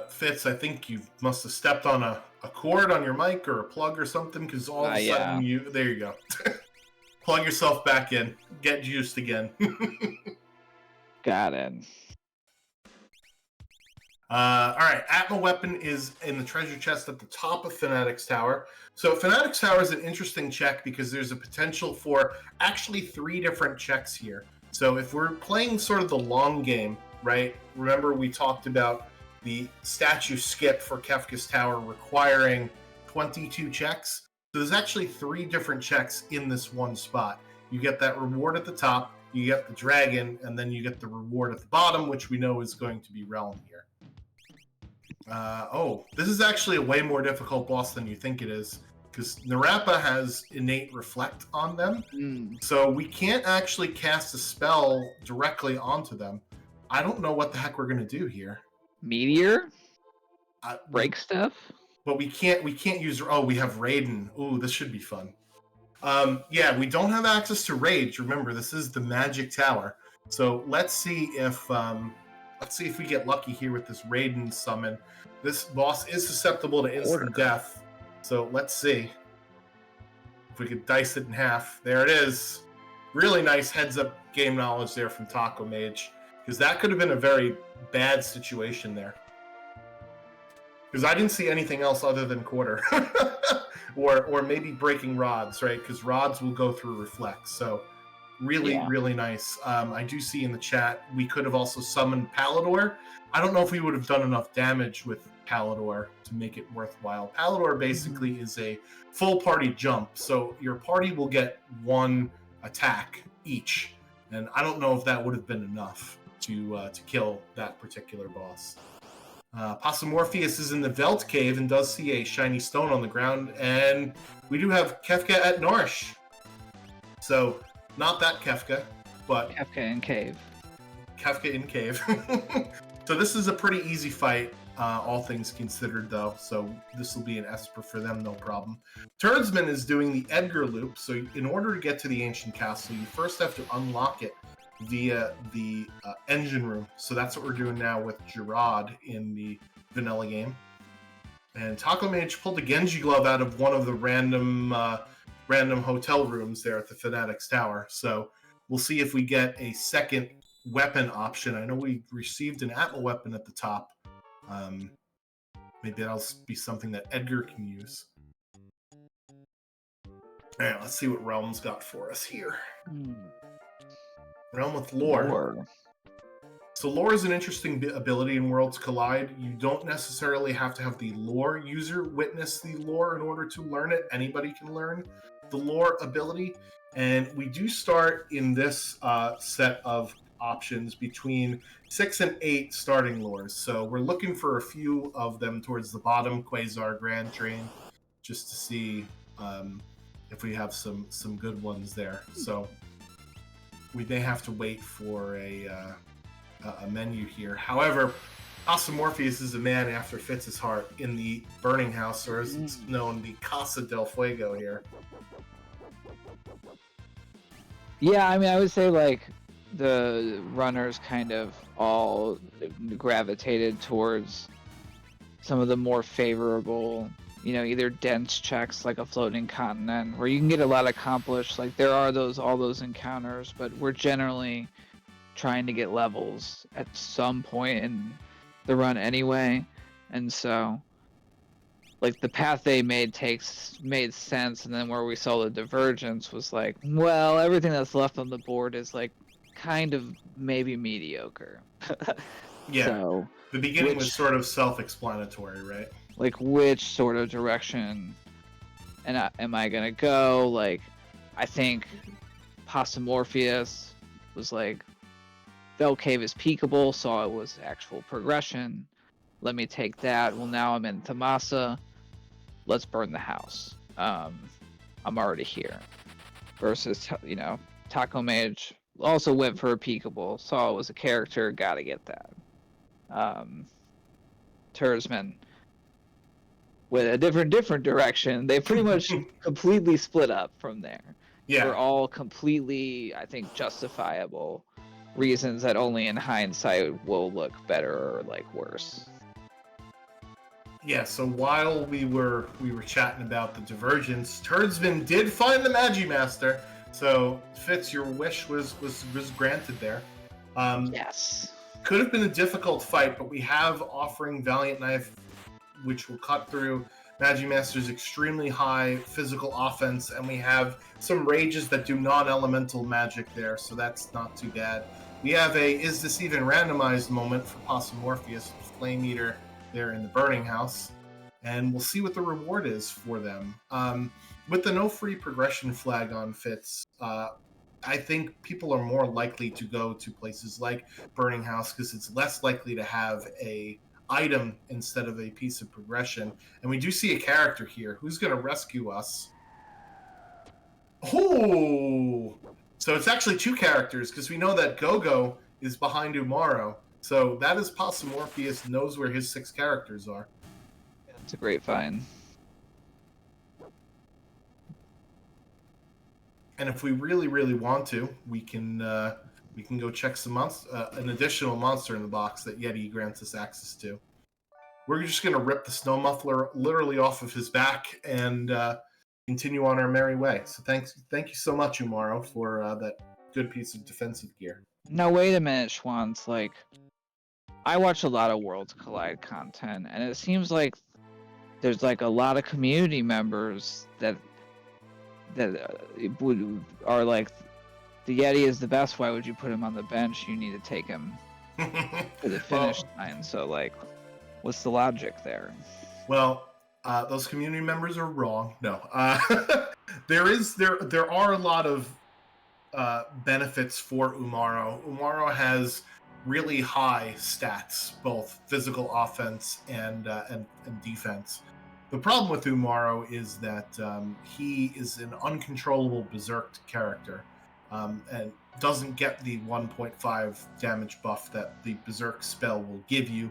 Fitz, I think you must have stepped on a cord on your mic or a plug or something, because all of a sudden there you go. Plug yourself back in. Get juiced again. got it. Alright, Atma Weapon is in the treasure chest at the top of Fanatic's Tower. So Fanatic's Tower is an interesting check because there's a potential for actually 3 different checks here. So if we're playing sort of the long game, right? Remember we talked about the statue skip for Kefka's Tower requiring 22 checks. So there's actually 3 different checks in this one spot. You get that reward at the top, you get the dragon, and then you get the reward at the bottom, which we know is going to be Realm here. This is actually a way more difficult boss than you think it is, because Narapa has innate reflect on them, so we can't actually cast a spell directly onto them. I don't know what the heck we're going to do here. Meteor? Break stuff? But we can't use... Oh, we have Raiden. Ooh, this should be fun. Yeah, we don't have access to Rage. Remember, this is the Magic Tower. So let's see if we get lucky here with this Raiden summon. This boss is susceptible to instant death. So let's see if we could dice it in half. There it is. Really nice heads-up game knowledge there from Taco Mage, because that could have been a very bad situation there. Because I didn't see anything else other than quarter. or maybe breaking rods, right? Because rods will go through reflex. So really nice. I do see in the chat we could have also summoned Palador. I don't know if we would have done enough damage with Palador to make it worthwhile. Palador basically is a full party jump. So your party will get 1 attack each. And I don't know if that would have been enough to kill that particular boss. Possumorpheus is in the Veld Cave and does see a shiny stone on the ground, and we do have Kefka at Norish. So, not that Kefka, but... Kefka in cave. Kefka in cave. So this is a pretty easy fight, all things considered, though, so this will be an Esper for them, no problem. Turdsman is doing the Edgar loop, so in order to get to the Ancient Castle, you first have to unlock it via the engine room. So that's what we're doing now with Gerard in the vanilla game. And Taco Mage pulled a Genji glove out of one of the random hotel rooms there at the Fanatic's Tower. So we'll see if we get a second weapon option. I know we received an Atma weapon at the top. Maybe that'll be something that Edgar can use. All right, let's see what Realm's got for us here. Realm with lore. So lore is an interesting ability in Worlds Collide. You don't necessarily have to have the lore user witness the lore in order to learn it. Anybody can learn the lore ability. And we do start in this set of options between 6 and 8 starting lores. So we're looking for a few of them towards the bottom, Quasar, Grand Train, just to see if we have some good ones there. So we may have to wait for a menu here. However, Possumorpheus is a man after Fitz's heart in the Burning House, or as it's known, the Casa del Fuego here. Yeah, I mean, I would say, like, the runners kind of all gravitated towards some of the more favorable, either dense checks like a floating continent, where you can get a lot accomplished. Like there are all those encounters, but we're generally trying to get levels at some point in the run anyway. And so like the path they made made sense, and then where we saw the divergence was like, well, everything that's left on the board is like kind of maybe mediocre. Yeah. So The beginning was sort of self-explanatory, right? like which sort of direction am I gonna go? Like I think Posomorpheus was like Bell Cave is peakable, so it was actual progression. Let me take that. Well, now I'm in Thamasa. Let's burn the house. I'm already here. Versus, Taco Mage also went for a peakable. Saw it was a character. Gotta get that. Tursman with a different direction. They pretty much completely split up from there. Yeah. For all completely, I think, justifiable reasons that only in hindsight will look better or like worse. Yeah, so while we were chatting about the divergence, Turdsman did find the Magimaster. So Fitz, your wish was granted there. Yes. Could have been a difficult fight, but we have offering Valiant Knife, which will cut through Magimaster's extremely high physical offense, and we have some rages that do non-elemental magic there, so that's not too bad. We have a is this even randomized moment for Posomorpheus, Flame Eater there in the Burning House, and we'll see what the reward is for them. With the no free progression flag on Fitz, I think people are more likely to go to places like Burning House because it's less likely to have a item instead of a piece of progression. And we do see a character here who's going to rescue us. Oh! So it's actually two characters because we know that Gogo is behind Umaro. So that is Posomorpheus knows where his 6 characters are. It's a great find. And if we really, really want to, we can go check some an additional monster in the box that Yeti grants us access to. We're just going to rip the snow muffler literally off of his back and continue on our merry way. So thank you so much, Umaro, for that good piece of defensive gear. Now wait a minute, Schwann's like, I watch a lot of Worlds Collide content, and it seems like there's like a lot of community members that are like, the Yeti is the best. Why would you put him on the bench? You need to take him to the finish line. So like, what's the logic there? Well, those community members are wrong. No, there are a lot of benefits for Umaro. Umaro has really high stats, both physical offense and defense. The problem with Umaro is that he is an uncontrollable berserk character and doesn't get the 1.5 damage buff that the berserk spell will give you.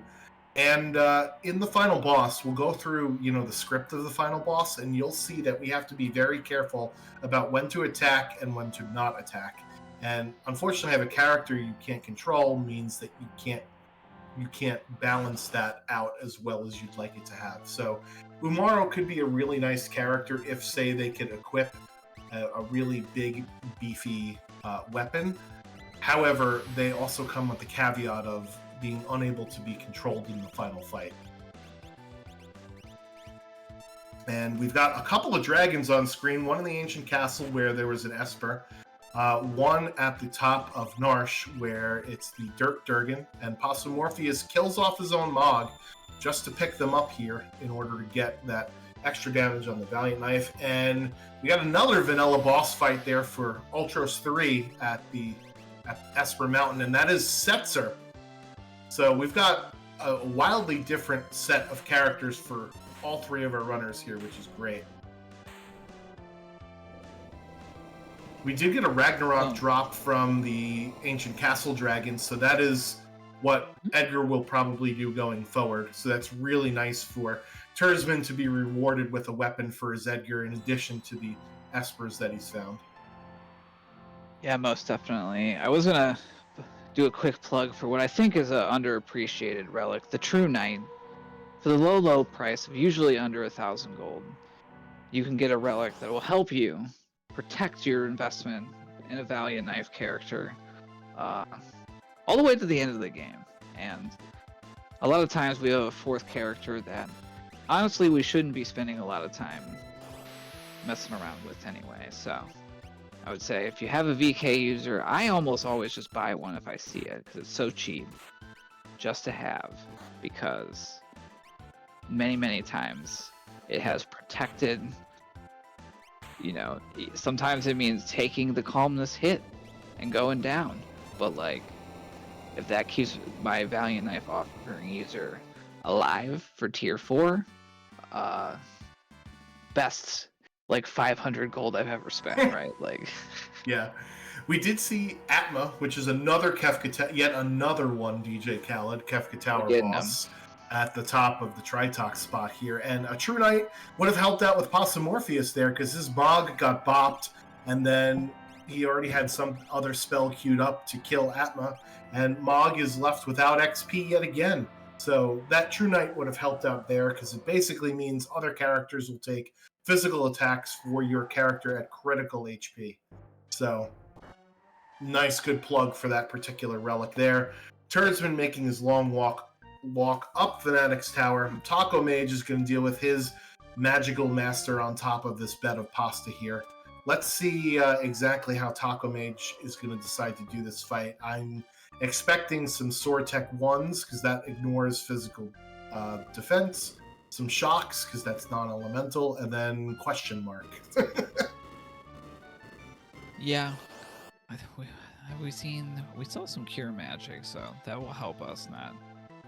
And in the final boss, we'll go through, the script of the final boss, and you'll see that we have to be very careful about when to attack and when to not attack. And unfortunately, have a character you can't control means that you can't balance that out as well as you'd like it to have. So Umaro could be a really nice character if, say, they could equip a really big, beefy weapon. However, they also come with the caveat of being unable to be controlled in the final fight. And we've got a couple of dragons on screen, one in the ancient castle where there was an Esper, one at the top of Narsh where it's the Dirt Durgan, and Posomorpheus kills off his own Mog just to pick them up here in order to get that extra damage on the Valiant Knife. And we got another vanilla boss fight there for Ultros 3 at Esper Mountain, and that is Setzer. So we've got a wildly different set of characters for all 3 of our runners here, which is great. We did get a Ragnarok drop from the Ancient Castle Dragons, so that is what Edgar will probably do going forward. So that's really nice for Tursman to be rewarded with a weapon for his Edgar in addition to the Espers that he's found. Yeah, most definitely. I was gonna do a quick plug for what I think is an underappreciated relic, the True Knight. For the low price of usually under 1,000 gold, you can get a relic that will help you protect your investment in a Valiant Knife character all the way to the end of the game. And a lot of times we have a fourth character that honestly we shouldn't be spending a lot of time messing around with anyway. So I would say if you have a VK user, I almost always just buy one if I see it because it's so cheap just to have, because many times it has protected, sometimes it means taking the calmness hit and going down, but like if that keeps my Valiant Knife offering user alive for tier 4, best like 500 gold I've ever spent, right? Like, Yeah. We did see Atma, which is another yet another one, DJ Khaled, Kefka Tower boss, at the top of the Tritox spot here. And a True Knight would have helped out with Morpheus there, because his Bog got bopped, and then he already had some other spell queued up to kill Atma, and Mog is left without XP yet again. So that True Knight would have helped out there, because it basically means other characters will take physical attacks for your character at critical HP. So, nice, good plug for that particular relic there. Turd's been making his long walk up Fanatic's Tower. Taco Mage is going to deal with his Magical Master on top of this bed of pasta here. Let's see exactly how Taco Mage is going to decide to do this fight. I'm expecting some Sword Tech 1s, because that ignores physical defense. Some shocks, because that's non-elemental, and then question mark. yeah, we saw some cure magic, so that will help us not.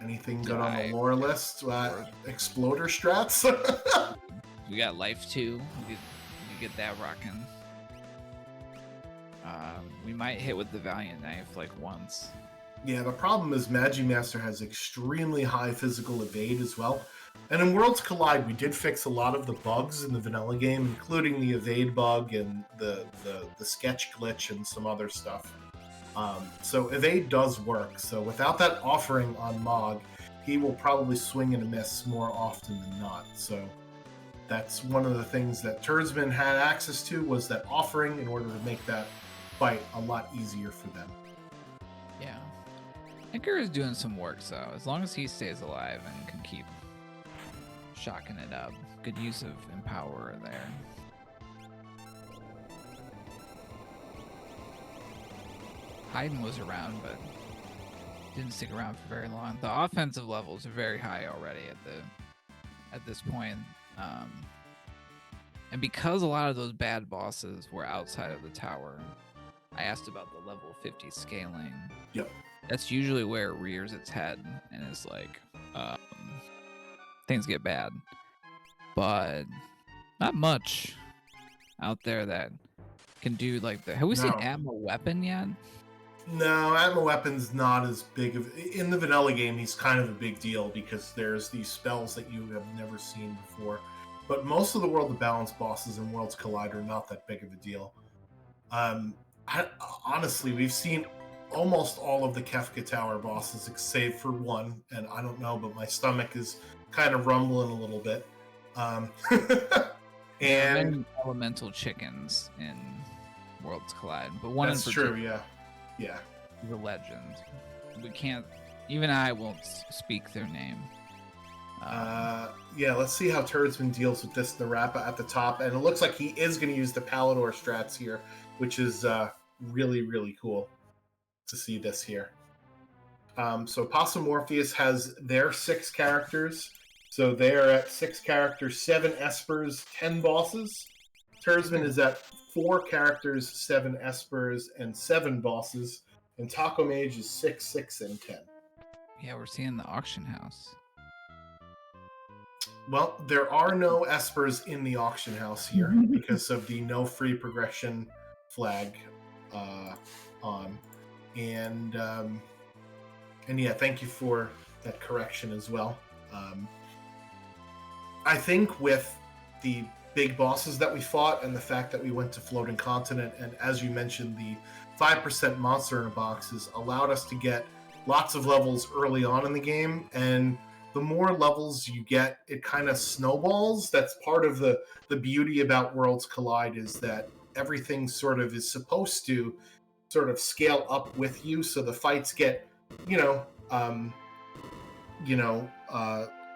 Anything good on the lore list? Exploder strats? We got life 2. We get that rocking. We might hit with the Valiant Knife like once. Yeah, the problem is Magimaster has extremely high physical evade as well. And in Worlds Collide, we did fix a lot of the bugs in the vanilla game, including the evade bug and the sketch glitch and some other stuff. So evade does work. So without that offering on Mog, he will probably swing and miss more often than not. So that's one of the things that Turdsman had access to, was that offering, in order to make that fight a lot easier for them. Yeah. Anchor is doing some work, so as long as he stays alive and can keep shocking it up. Good use of Empower there. Haydn was around, but didn't stick around for very long. The offensive levels are very high already at this point. And because a lot of those bad bosses were outside of the tower, I asked about the level 50 scaling. Yep. That's usually where it rears its head and is like, things get bad. But not much out there that can do like the. Have we seen Atma Weapon yet? No, Atma Weapon's not as big of. In the vanilla game, he's kind of a big deal because there's these spells that you have never seen before. But most of the World of Balance bosses in Worlds Collide are not that big of a deal. Honestly, we've seen almost all of the Kefka Tower bosses, save for one, and I don't know, but my stomach is kind of rumbling a little bit. And elemental chickens in Worlds Collide, but one that's in true. Yeah. The legend. We can't. Even I won't speak their name. Yeah, let's see how Turdsman deals with this Narapa at the top, and it looks like he is going to use the Palador strats here, which is really, really cool to see this here. So Possum Morpheus has their 6 characters, so they're at 6 characters, 7 Espers, 10 bosses. Turdsman is at 4 characters, 7 Espers, and 7 bosses, and Taco Mage is 6, 6, and 10. Yeah, we're seeing the auction house. Well, there are no Espers in the auction house here because of the no free progression flag on. And yeah, thank you for that correction as well. I think with the big bosses that we fought and the fact that we went to Floating Continent, and as you mentioned, the 5% monster in a boxes allowed us to get lots of levels early on in the game, and the more levels you get, it kind of snowballs. That's part of the beauty about Worlds Collide, is that everything sort of is supposed to sort of scale up with you, so the fights get, you know,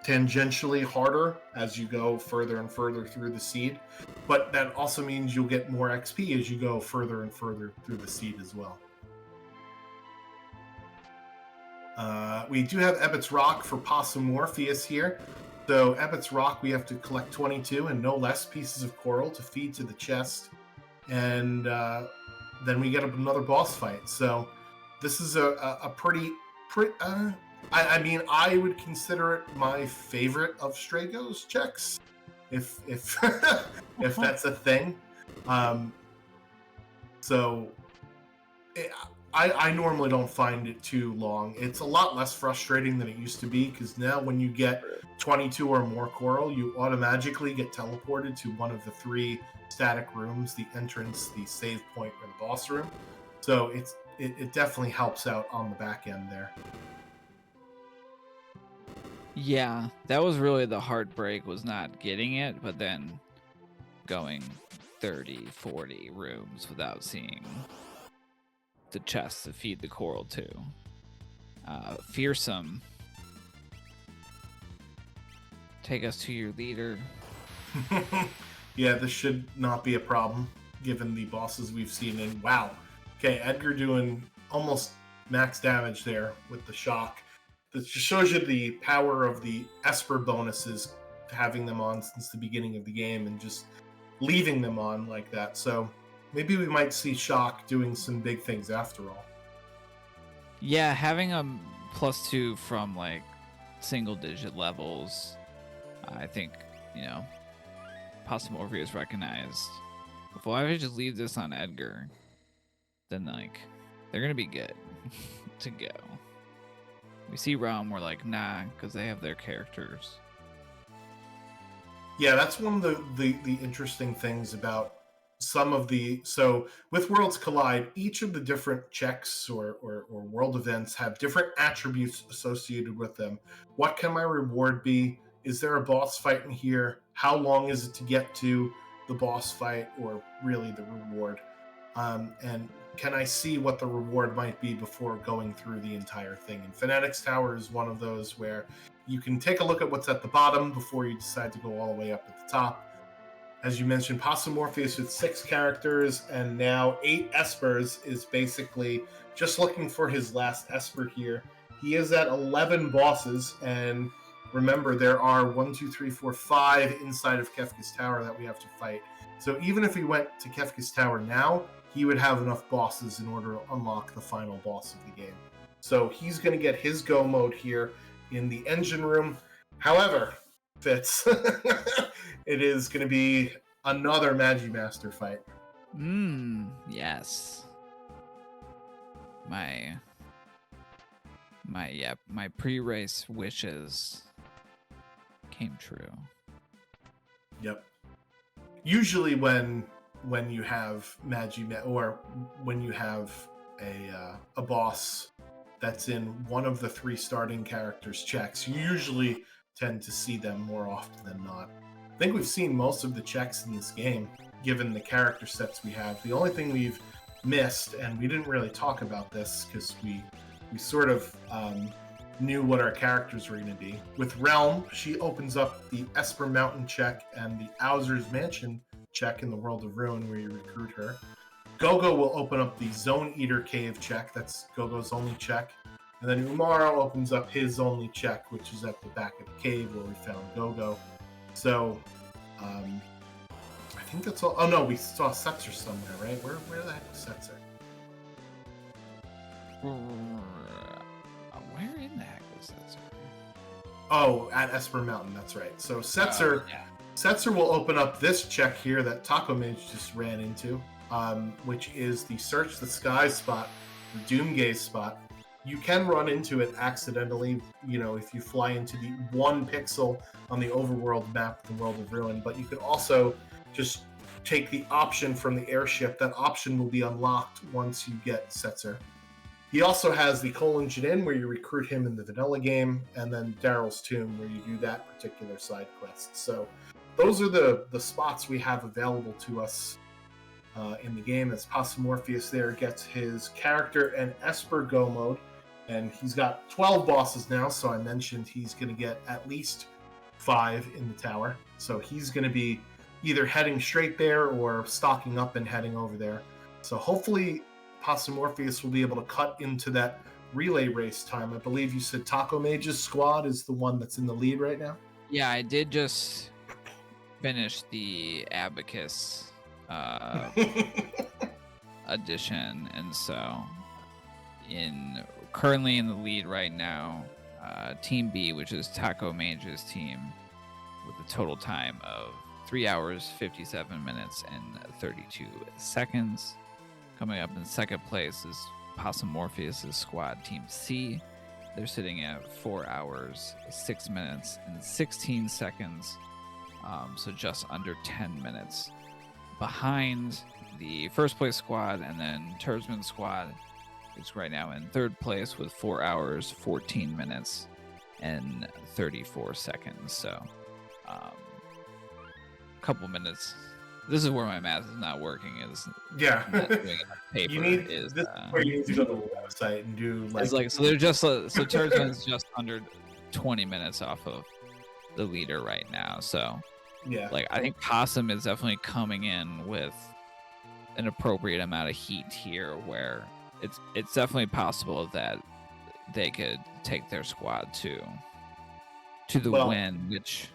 tangentially harder as you go further and further through the seed. But that also means you'll get more XP as you go further and further through the seed as well. We do have Ebbett's Rock for Possum Morpheus here. So Ebbett's Rock, we have to collect 22 and no less pieces of coral to feed to the chest. And then we get another boss fight. So this is a pretty I mean, I would consider it my favorite of Strago's checks, if if that's a thing. I normally don't find it too long. It's a lot less frustrating than it used to be, because now when you get 22 or more coral, you automatically get teleported to one of the 3 static rooms: the entrance, the save point, or the boss room. So it definitely helps out on the back end there. Yeah, that was really the heartbreak, was not getting it, but then going 30, 40 rooms without seeing the chest to feed the coral to. Fearsome, take us to your leader. Yeah, this should not be a problem given the bosses we've seen. And wow, okay, Edgar doing almost max damage there with the shock. That just shows you the power of the Esper bonuses, having them on since the beginning of the game and just leaving them on like that. So maybe we might see Shock doing some big things after all. Yeah, having a +2 from like single digit levels, I think, you know, Possum Morpheus recognized. If I just leave this on Edgar, then like they're gonna be good to go. We see Realm, we're like, nah, because they have their characters. Yeah, that's one of the interesting things about some of the... So with Worlds Collide, each of the different checks or world events have different attributes associated with them. What can my reward be? Is there a boss fight in here? How long is it to get to the boss fight, or really the reward? And can I see what the reward might be before going through the entire thing? And Fanatic's Tower is one of those where you can take a look at what's at the bottom before you decide to go all the way up at the top. As you mentioned, Possum Morpheus with 6 characters and now 8 Espers is basically just looking for his last Esper here. He is at 11 bosses, and remember, there are 1, 2, 3, 4, 5 inside of Kefka's Tower that we have to fight. So even if we went to Kefka's Tower now, he would have enough bosses in order to unlock the final boss of the game. So he's going to get his go mode here in the engine room. However, Fitz, it is going to be another Magimaster fight. Yes. My pre-race wishes came true. Yep. Usually when you have or when you have a boss that's in one of the 3 starting characters' checks, you usually tend to see them more often than not. I think we've seen most of the checks in this game, given the character sets we have. The only thing we've missed, and we didn't really talk about this because we sort of knew what our characters were going to be. With Realm, she opens up the Esper Mountain check and the Owser's Mansion check in the World of Ruin, where you recruit her. Gogo will open up the Zone Eater Cave check. That's Gogo's only check. And then Umaro opens up his only check, which is at the back of the cave where we found Gogo. So, I think that's all. Oh no, we saw Setzer somewhere, right? Where the heck was Setzer? Where in the heck was Setzer? Oh, at Esper Mountain, that's right. So Setzer, Setzer will open up this check here that Taco Mage just ran into, which is the Search the Sky spot, the Doomgaze spot. You can run into it accidentally, if you fly into the 1 pixel on the overworld map, the World of Ruin, but you could also just take the option from the airship. That option will be unlocked once you get Setzer. He also has the Colon Jinin, where you recruit him in the vanilla game, and then Daryl's Tomb, where you do that particular side quest. So those are the spots we have available to us in the game, as Passamorpheus there gets his character and Esper Go mode, and he's got 12 bosses now, so I mentioned he's going to get at least 5 in the tower. So he's going to be either heading straight there or stocking up and heading over there. So hopefully Passamorpheus will be able to cut into that relay race time. I believe you said Taco Mage's squad is the one that's in the lead right now? Yeah, I did just finish the Abacus edition, and so currently in the lead right now, Team B, which is Taco Mage's team, with a total time of 3 hours, 57 minutes, and 32 seconds. Coming up in second place is Passamorpheus' squad, Team C. They're sitting at 4 hours, 6 minutes, and 16 seconds. So just under 10 minutes behind the first place squad, and then Tersman's squad is right now in third place with 4 hours, 14 minutes, and 34 seconds. So a couple minutes. This is where my math is not working. Yeah. Paper you need is this is where you need to go to the website and do so they're just so Tersman's just under 20 minutes off of the leader right now. So yeah, I think Possum is definitely coming in with an appropriate amount of heat here, where it's definitely possible that they could take their squad to the win, which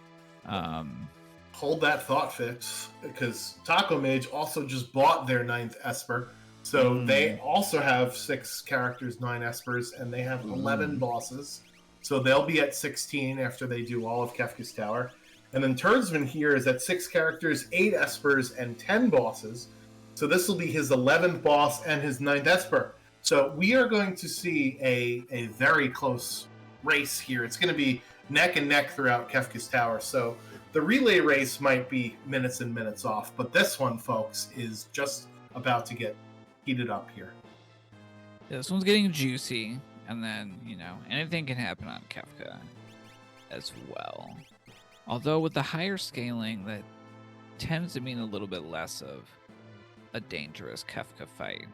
hold that thought, Fix, because Taco Mage also just bought their 9th Esper. So they also have 6 characters, 9 Espers, and they have 11 bosses. So they'll be at 16 after they do all of Kefka's Tower. And then Turdsman here is at 6 characters, 8 Espers, and 10 bosses. So this will be his 11th boss and his 9th Esper. So we are going to see a very close race here. It's going to be neck and neck throughout Kefka's Tower. So the relay race might be minutes and minutes off, but this one, folks, is just about to get heated up here. This one's getting juicy, and then, anything can happen on Kefka as well. Although with the higher scaling, that tends to mean a little bit less of a dangerous Kefka fight,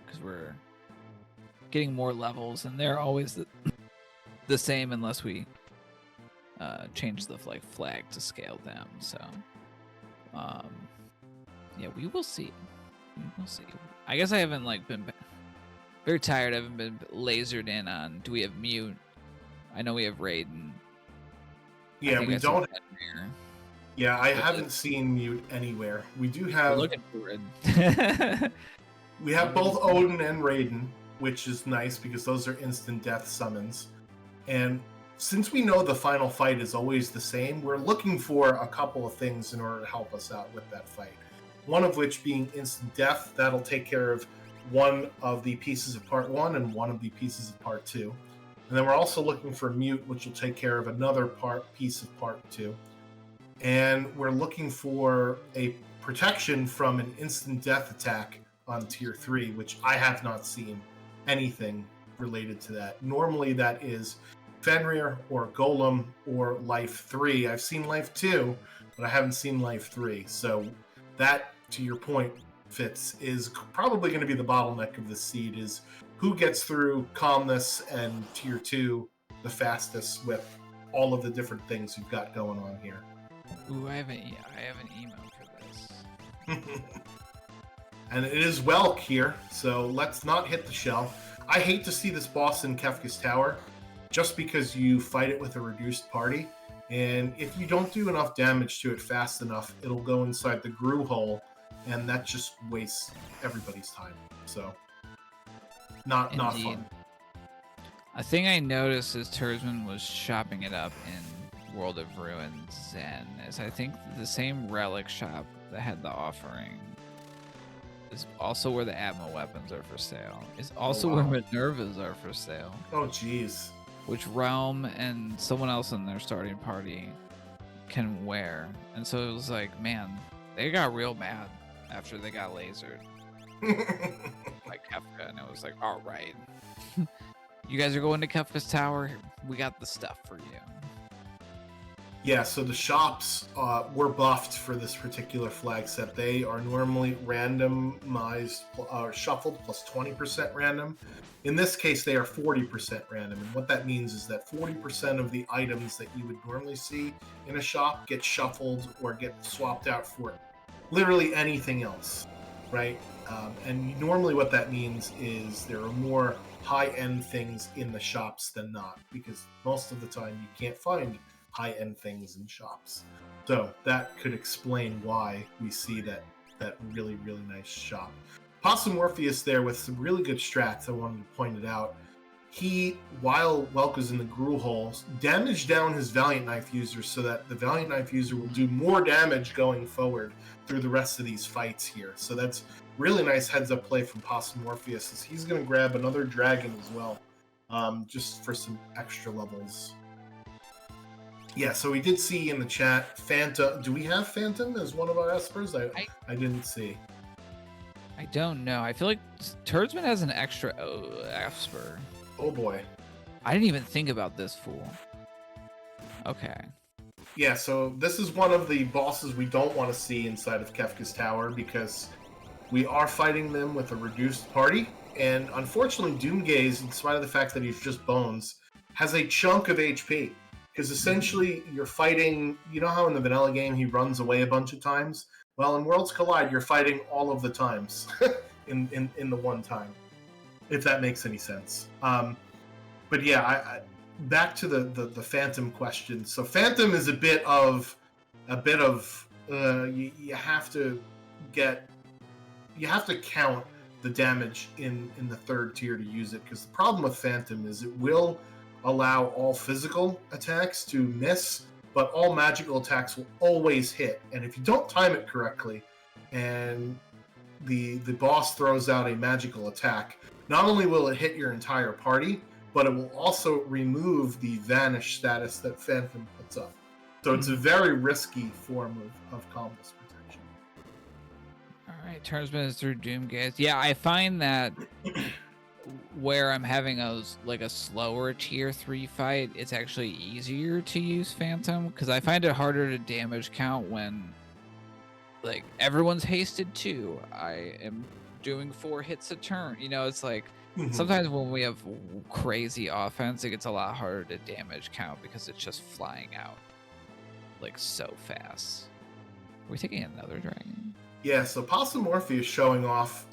because we're getting more levels, and they're always the same unless we change the flag to scale them. So yeah, we will see. I guess I haven't been very tired. I haven't been lasered in on, do we have Mute? I know we have Raiden. Yeah, we don't. Yeah, I haven't seen Mute anywhere. We do have. We're looking for it. We have both Odin and Raiden, which is nice because those are instant death summons. And since we know the final fight is always the same, we're looking for a couple of things in order to help us out with that fight. One of which being instant death. That'll take care of one of the pieces of part 1 and one of the pieces of part 2. And then we're also looking for Mute, which will take care of another piece of part 2. And we're looking for a protection from an instant death attack on tier 3, which I have not seen anything related to that. Normally that is Fenrir or Golem or Life 3. I've seen Life 2, but I haven't seen Life 3. So that, to your point, Fitz, is probably going to be the bottleneck of this seed, is who gets through Calmness and tier 2 the fastest with all of the different things you've got going on here. Ooh, I have an email for this. And it is Welk here, so let's not hit the shell. I hate to see this boss in Kefka's Tower, just because you fight it with a reduced party, and if you don't do enough damage to it fast enough, it'll go inside the Gru hole, and that just wastes everybody's time. So, not fun. A thing I noticed as Tersman was shopping it up in World of Ruin Zen is I think the same relic shop that had the offering is also where the Atma weapons are for sale. Is also wow. where Minervas are for sale. Oh, jeez. Which Realm and someone else in their starting party can wear. And so it was like, man, they got real mad after they got lasered by Kefka. And it was like, all right, you guys are going to Kefka's Tower. We got the stuff for you. Yeah, so the shops were buffed for this particular flag set. They are normally randomized, shuffled plus 20% random. In this case, they are 40% random. And what that means is that 40% of the items that you would normally see in a shop get shuffled or get swapped out for literally anything else, right? And normally what that means is there are more high-end things in the shops than not, because most of the time you can't find high-end things in shops. So that could explain why we see that really, really nice shop. Possum Morpheus there with some really good strats. I wanted to point it out. He, while Welk was in the Gruul holes, damaged down his Valiant Knife user so that the Valiant Knife user will do more damage going forward through the rest of these fights here. So that's really nice heads-up play from Possum Morpheus, as he's going to grab another dragon as well, just for some extra levels. Yeah, so we did see in the chat Phantom. Do we have Phantom as one of our espers? I didn't see. I don't know. I feel like Turdsman has an extra esper. Oh boy. I didn't even think about this fool. Okay. Yeah, so this is one of the bosses we don't want to see inside of Kefka's Tower, because we are fighting them with a reduced party, and unfortunately Doomgaze, in spite of the fact that he's just bones, has a chunk of HP. Because essentially, you're fighting, you know how in the vanilla game he runs away a bunch of times? Well, in Worlds Collide, you're fighting all of the times in the one time, if that makes any sense. But yeah, I back to the Phantom question. So Phantom is a bit of you have to count the damage in the third tier to use it, because the problem with Phantom is it will allow all physical attacks to miss, but all magical attacks will always hit. And if you don't time it correctly, and the boss throws out a magical attack, not only will it hit your entire party, but it will also remove the vanish status that Phantom puts up. So it's a very risky form of combos protection. All right, Turnsman is through Doomgaze. Yeah, I find that where I'm having a slower tier 3 fight, it's actually easier to use Phantom, because I find it harder to damage count when like everyone's hasted too. I am doing 4 hits a turn. You know, it's like sometimes when we have crazy offense, it gets a lot harder to damage count because it's just flying out like so fast. Are we taking another dragon? Yeah, so Possum Morpheus showing off.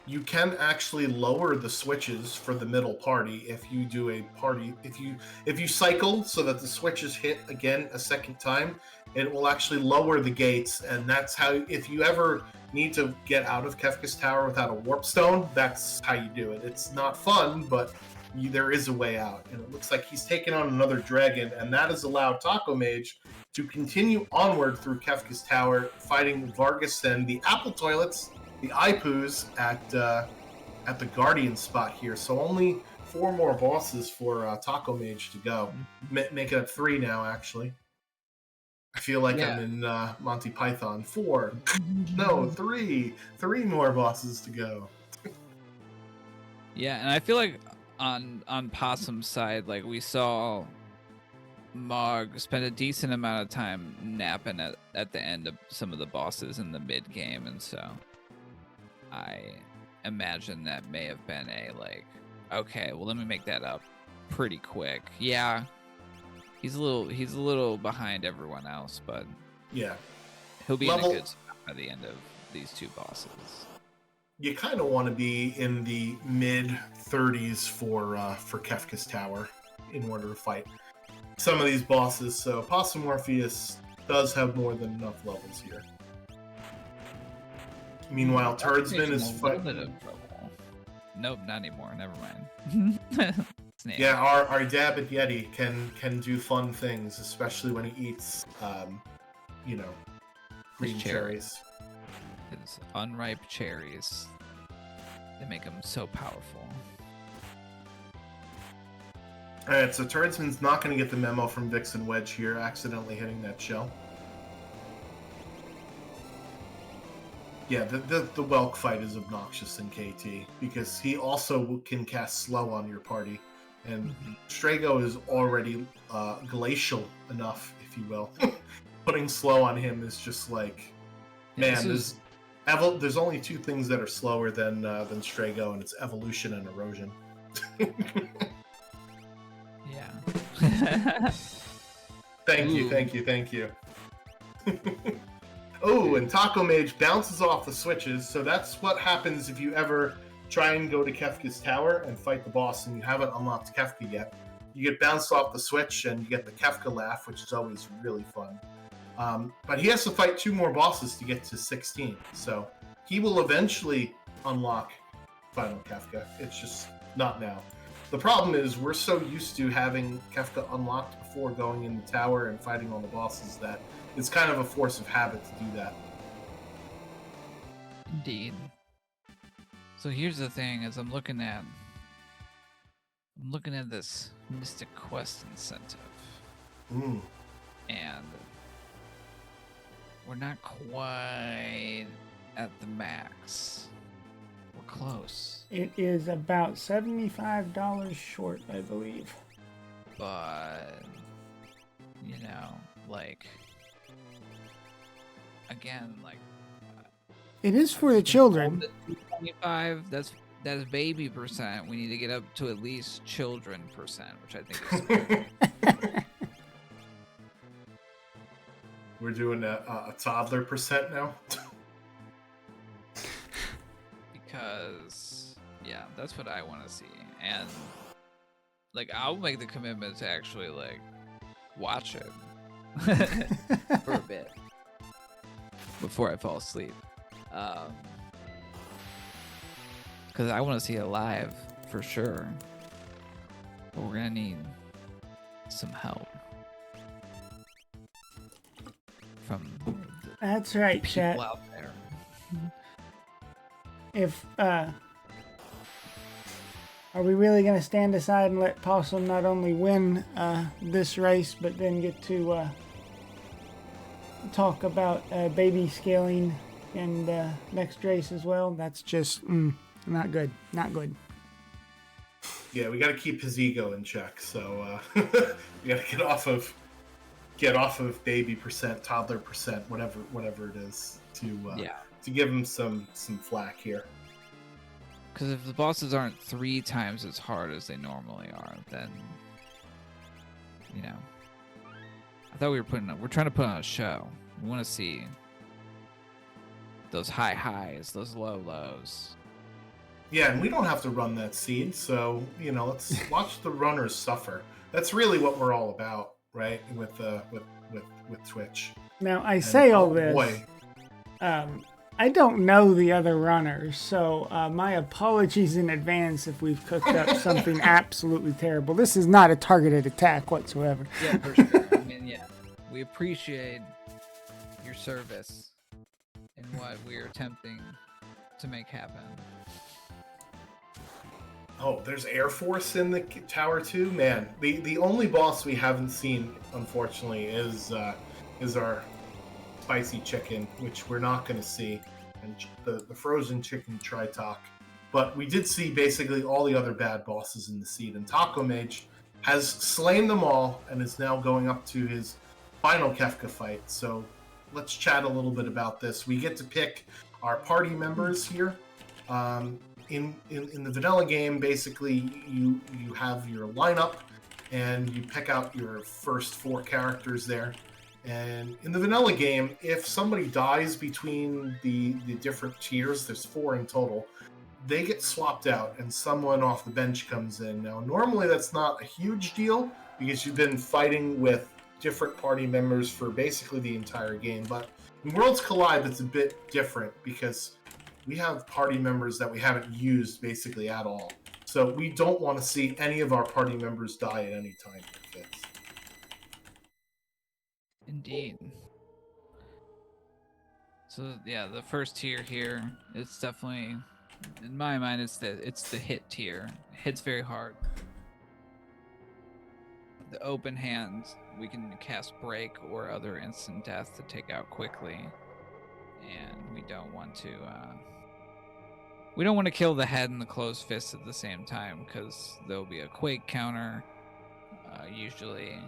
You can actually lower the switches for the middle party if you do a party. If you cycle so that the switches hit again a second time, it will actually lower the gates, and that's how. If you ever need to get out of Kefka's Tower without a warp stone, that's how you do it. It's not fun, but there is a way out, and it looks like he's taken on another dragon, and that has allowed Taco Mage to continue onward through Kefka's Tower, fighting Vargas and the Apple Toilets, the Ipoos at the Guardian spot here. So only 4 more bosses for Taco Mage to go. Make it up 3 now, actually. I feel like I'm in Monty Python. 4. No, 3. 3 more bosses to go. Yeah, and I feel like on Possum's side, like we saw Mog spend a decent amount of time napping at the end of some of the bosses in the mid game, and so I imagine that may have been a okay, well, let me make that up pretty quick. Yeah, he's a little behind everyone else, but yeah, he'll be in a good spot by the end of these 2 bosses. You kind of want to be in the mid 30s for Kefka's Tower in order to fight some of these bosses. So Possum Morpheus does have more than enough levels here. Meanwhile, Turdsman is fighting. A little bit of trouble. Nope, not anymore. Never mind. Yeah, our Dabbit Yeti can do fun things, especially when he eats, green cherries. His unripe cherries. They make him so powerful. Alright, so Turdsman's not going to get the memo from Vixen Wedge here, accidentally hitting that shell. Yeah, the Welk fight is obnoxious in KT, because he also can cast Slow on your party. And Strago is already glacial enough, if you will. Putting Slow on him is just like... Man, there's only two things that are slower than Strago, and it's evolution and erosion. Yeah. Thank you. Oh, and Taco Mage bounces off the switches, so that's what happens if you ever try and go to Kefka's tower and fight the boss and you haven't unlocked Kefka yet. You get bounced off the switch and you get the Kefka laugh, which is always really fun. But he has to fight 2 more bosses to get to 16, so he will eventually unlock Final Kefka. It's just not now. The problem is we're so used to having Kefka unlocked before going in the tower and fighting all the bosses that it's kind of a force of habit to do that. Indeed. So here's the thing: as I'm looking at this Mystic Quest incentive, and we're not quite at the max. We're close. It is about $75 short, I believe. But like again, like it is for the children. 25. That's baby percent. We need to get up to at least children percent, which I think is. We're doing a toddler percent now. Because that's what I want to see, and like I'll make the commitment to actually like watch it for a bit before I fall asleep, because I want to see it live for sure, but we're gonna need some help from That's right, people chat. out there. If are we really going to stand aside and let Possum not only win this race, but then get to talk about baby scaling and next race as well? That's just not good. Not good. Yeah, we got to keep his ego in check. So we got to get off of baby percent, toddler percent, whatever it is, to give him some flack here. Because if the bosses aren't 3 times as hard as they normally are, then I thought we're trying to put on a show. We want to see those high highs, those low lows. Yeah, and we don't have to run that seed, so let's watch the runners suffer. That's really what we're all about, right? With Twitch. Now I say all this. Boy. I don't know the other runners, so my apologies in advance if we've cooked up something absolutely terrible. This is not a targeted attack whatsoever. Yeah, for sure. I mean, we appreciate your service in what we're attempting to make happen. Oh, there's Air Force in the tower too? Man, the only boss we haven't seen, unfortunately, is our spicy chicken, which we're not going to see, and the frozen chicken Tritalk. But we did see basically all the other bad bosses in the seed, and Taco Mage has slain them all and is now going up to his final Kefka fight. So let's chat a little bit about this. We get to pick our party members here. In the vanilla game, basically you have your lineup and you pick out your first 4 characters there. And in the vanilla game, if somebody dies between the different tiers, there's 4 in total, they get swapped out and someone off the bench comes in. Now, normally that's not a huge deal because you've been fighting with different party members for basically the entire game. But in Worlds Collide, that's a bit different because we have party members that we haven't used basically at all. So we don't want to see any of our party members die at any time. Indeed. So So yeah, the first tier here, it's definitely, in my mind, it's the hit tier. It hits very hard. The open hand, we can cast break or other instant death to take out quickly, and we don't want to kill the head and the closed fist at the same time because there'll be a quake counter. Usually,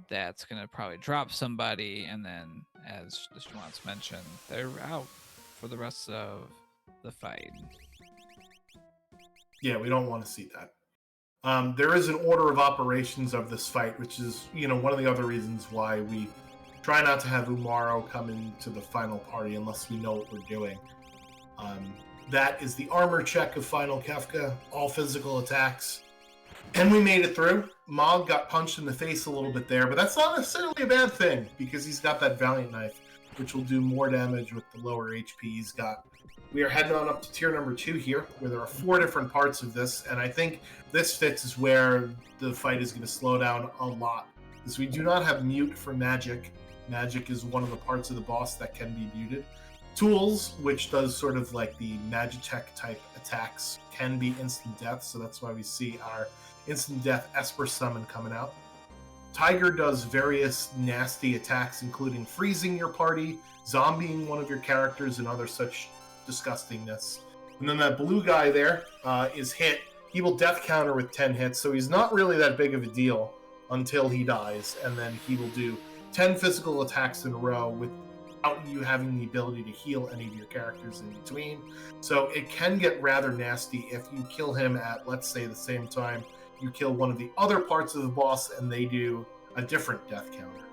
that's gonna probably drop somebody, and then, as the Schwantz mentioned, they're out for the rest of the fight. Yeah, we don't want to see that. There is an order of operations of this fight, which is, one of the other reasons why we try not to have Umaro come into the final party unless we know what we're doing. That is the armor check of Final Kefka, all physical attacks. And we made it through. Mog got punched in the face a little bit there, but that's not necessarily a bad thing because he's got that Valiant Knife, which will do more damage with the lower HP he's got. We are heading on up to tier number 2 here, where there are 4 different parts of this, and I think this fits is where the fight is going to slow down a lot. Because we do not have mute for magic. Magic is one of the parts of the boss that can be muted. Tools, which does sort of like the Magitech type attacks, can be instant death, so that's why we see our instant death Esper summon coming out. Tiger does various nasty attacks, including freezing your party, zombieing one of your characters, and other such disgustingness. And then that blue guy there is hit. He will death counter with 10 hits, so he's not really that big of a deal until he dies, and then he will do 10 physical attacks in a row without you having the ability to heal any of your characters in between. So it can get rather nasty if you kill him at, let's say, the same time you kill one of the other parts of the boss and they do a different death counter.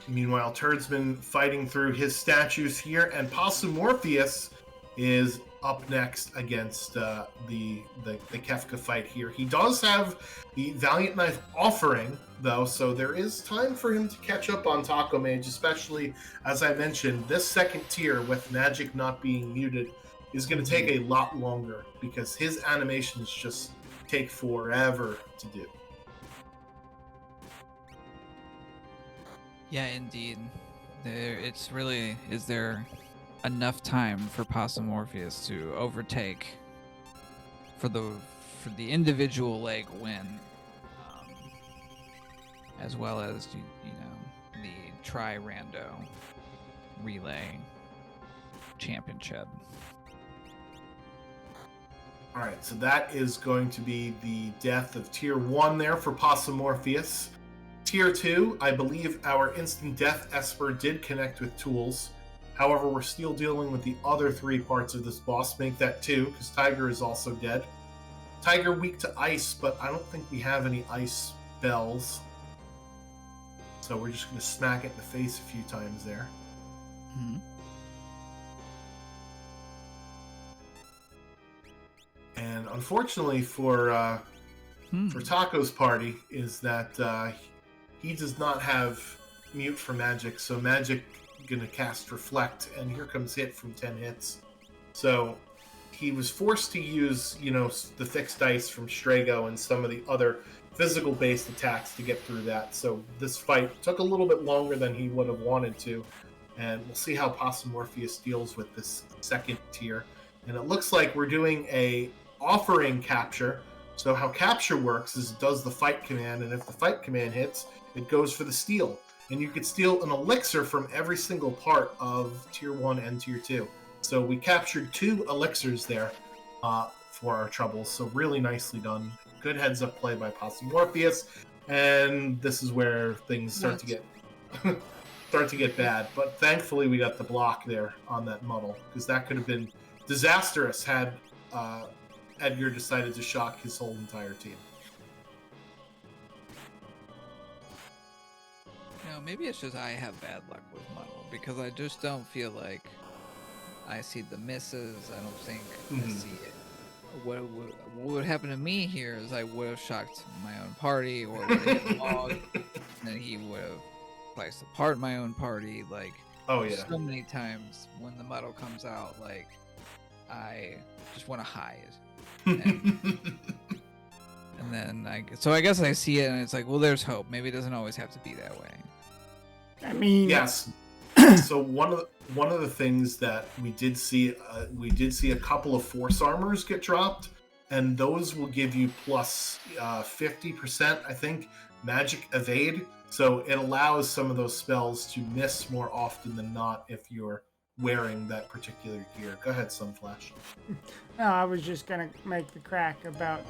Meanwhile, Turdsman fighting through his statues here, and Possum Morpheus is up next against the Kefka fight here. He does have the Valiant Knife offering, though, so there is time for him to catch up on Taco Mage, especially, as I mentioned, this second tier with magic not being muted is going to take a lot longer because his animations just take forever to do. Yeah, indeed. Is there enough time for Possum Morpheus to overtake for the individual leg win, as well as the Rando relay championship. All right, so that is going to be the death of tier 1 there for Possum Morpheus. Tier 2, I believe our instant death Esper did connect with tools. However, we're still dealing with the other 3 parts of this boss. Make that 2, because Tiger is also dead. Tiger weak to ice, but I don't think we have any ice spells. So we're just going to smack it in the face a few times there. Mm-hmm. And unfortunately for Taco's party is that he does not have mute for magic, so magic gonna cast reflect, and here comes hit from 10 hits. So he was forced to use, the fixed dice from Strago and some of the other physical-based attacks to get through that. So this fight took a little bit longer than he would have wanted to, and we'll see how Possum Morpheus deals with this second tier. And it looks like we're doing a offering capture. So how capture works is it does the fight command, and if the fight command hits, it goes for the steal. And you could steal an elixir from every single part of tier 1 and tier 2. So we captured 2 elixirs there for our troubles. So really nicely done. Good heads up play by Possum Morpheus. And this is where things start to get bad. But thankfully we got the block there on that muddle, because that could have been disastrous had Edgar decided to shock his whole entire team. Maybe it's just I have bad luck with muddle, because I just don't feel like I see the misses. I don't think I see it. What would happen to me here is I would have shocked my own party, or would have hit Log, and then he would have sliced apart my own party. So many times when the muddle comes out, I just want to hide. And then I guess I see it, and it's like, well, there's hope. Maybe it doesn't always have to be that way. I mean, Yes. So one of the things that we did see a couple of force armors get dropped, and those will give you plus 50%, I think, magic evade. So it allows some of those spells to miss more often than not if you're wearing that particular gear. Go ahead, Sunflash. no, I was just gonna make the crack about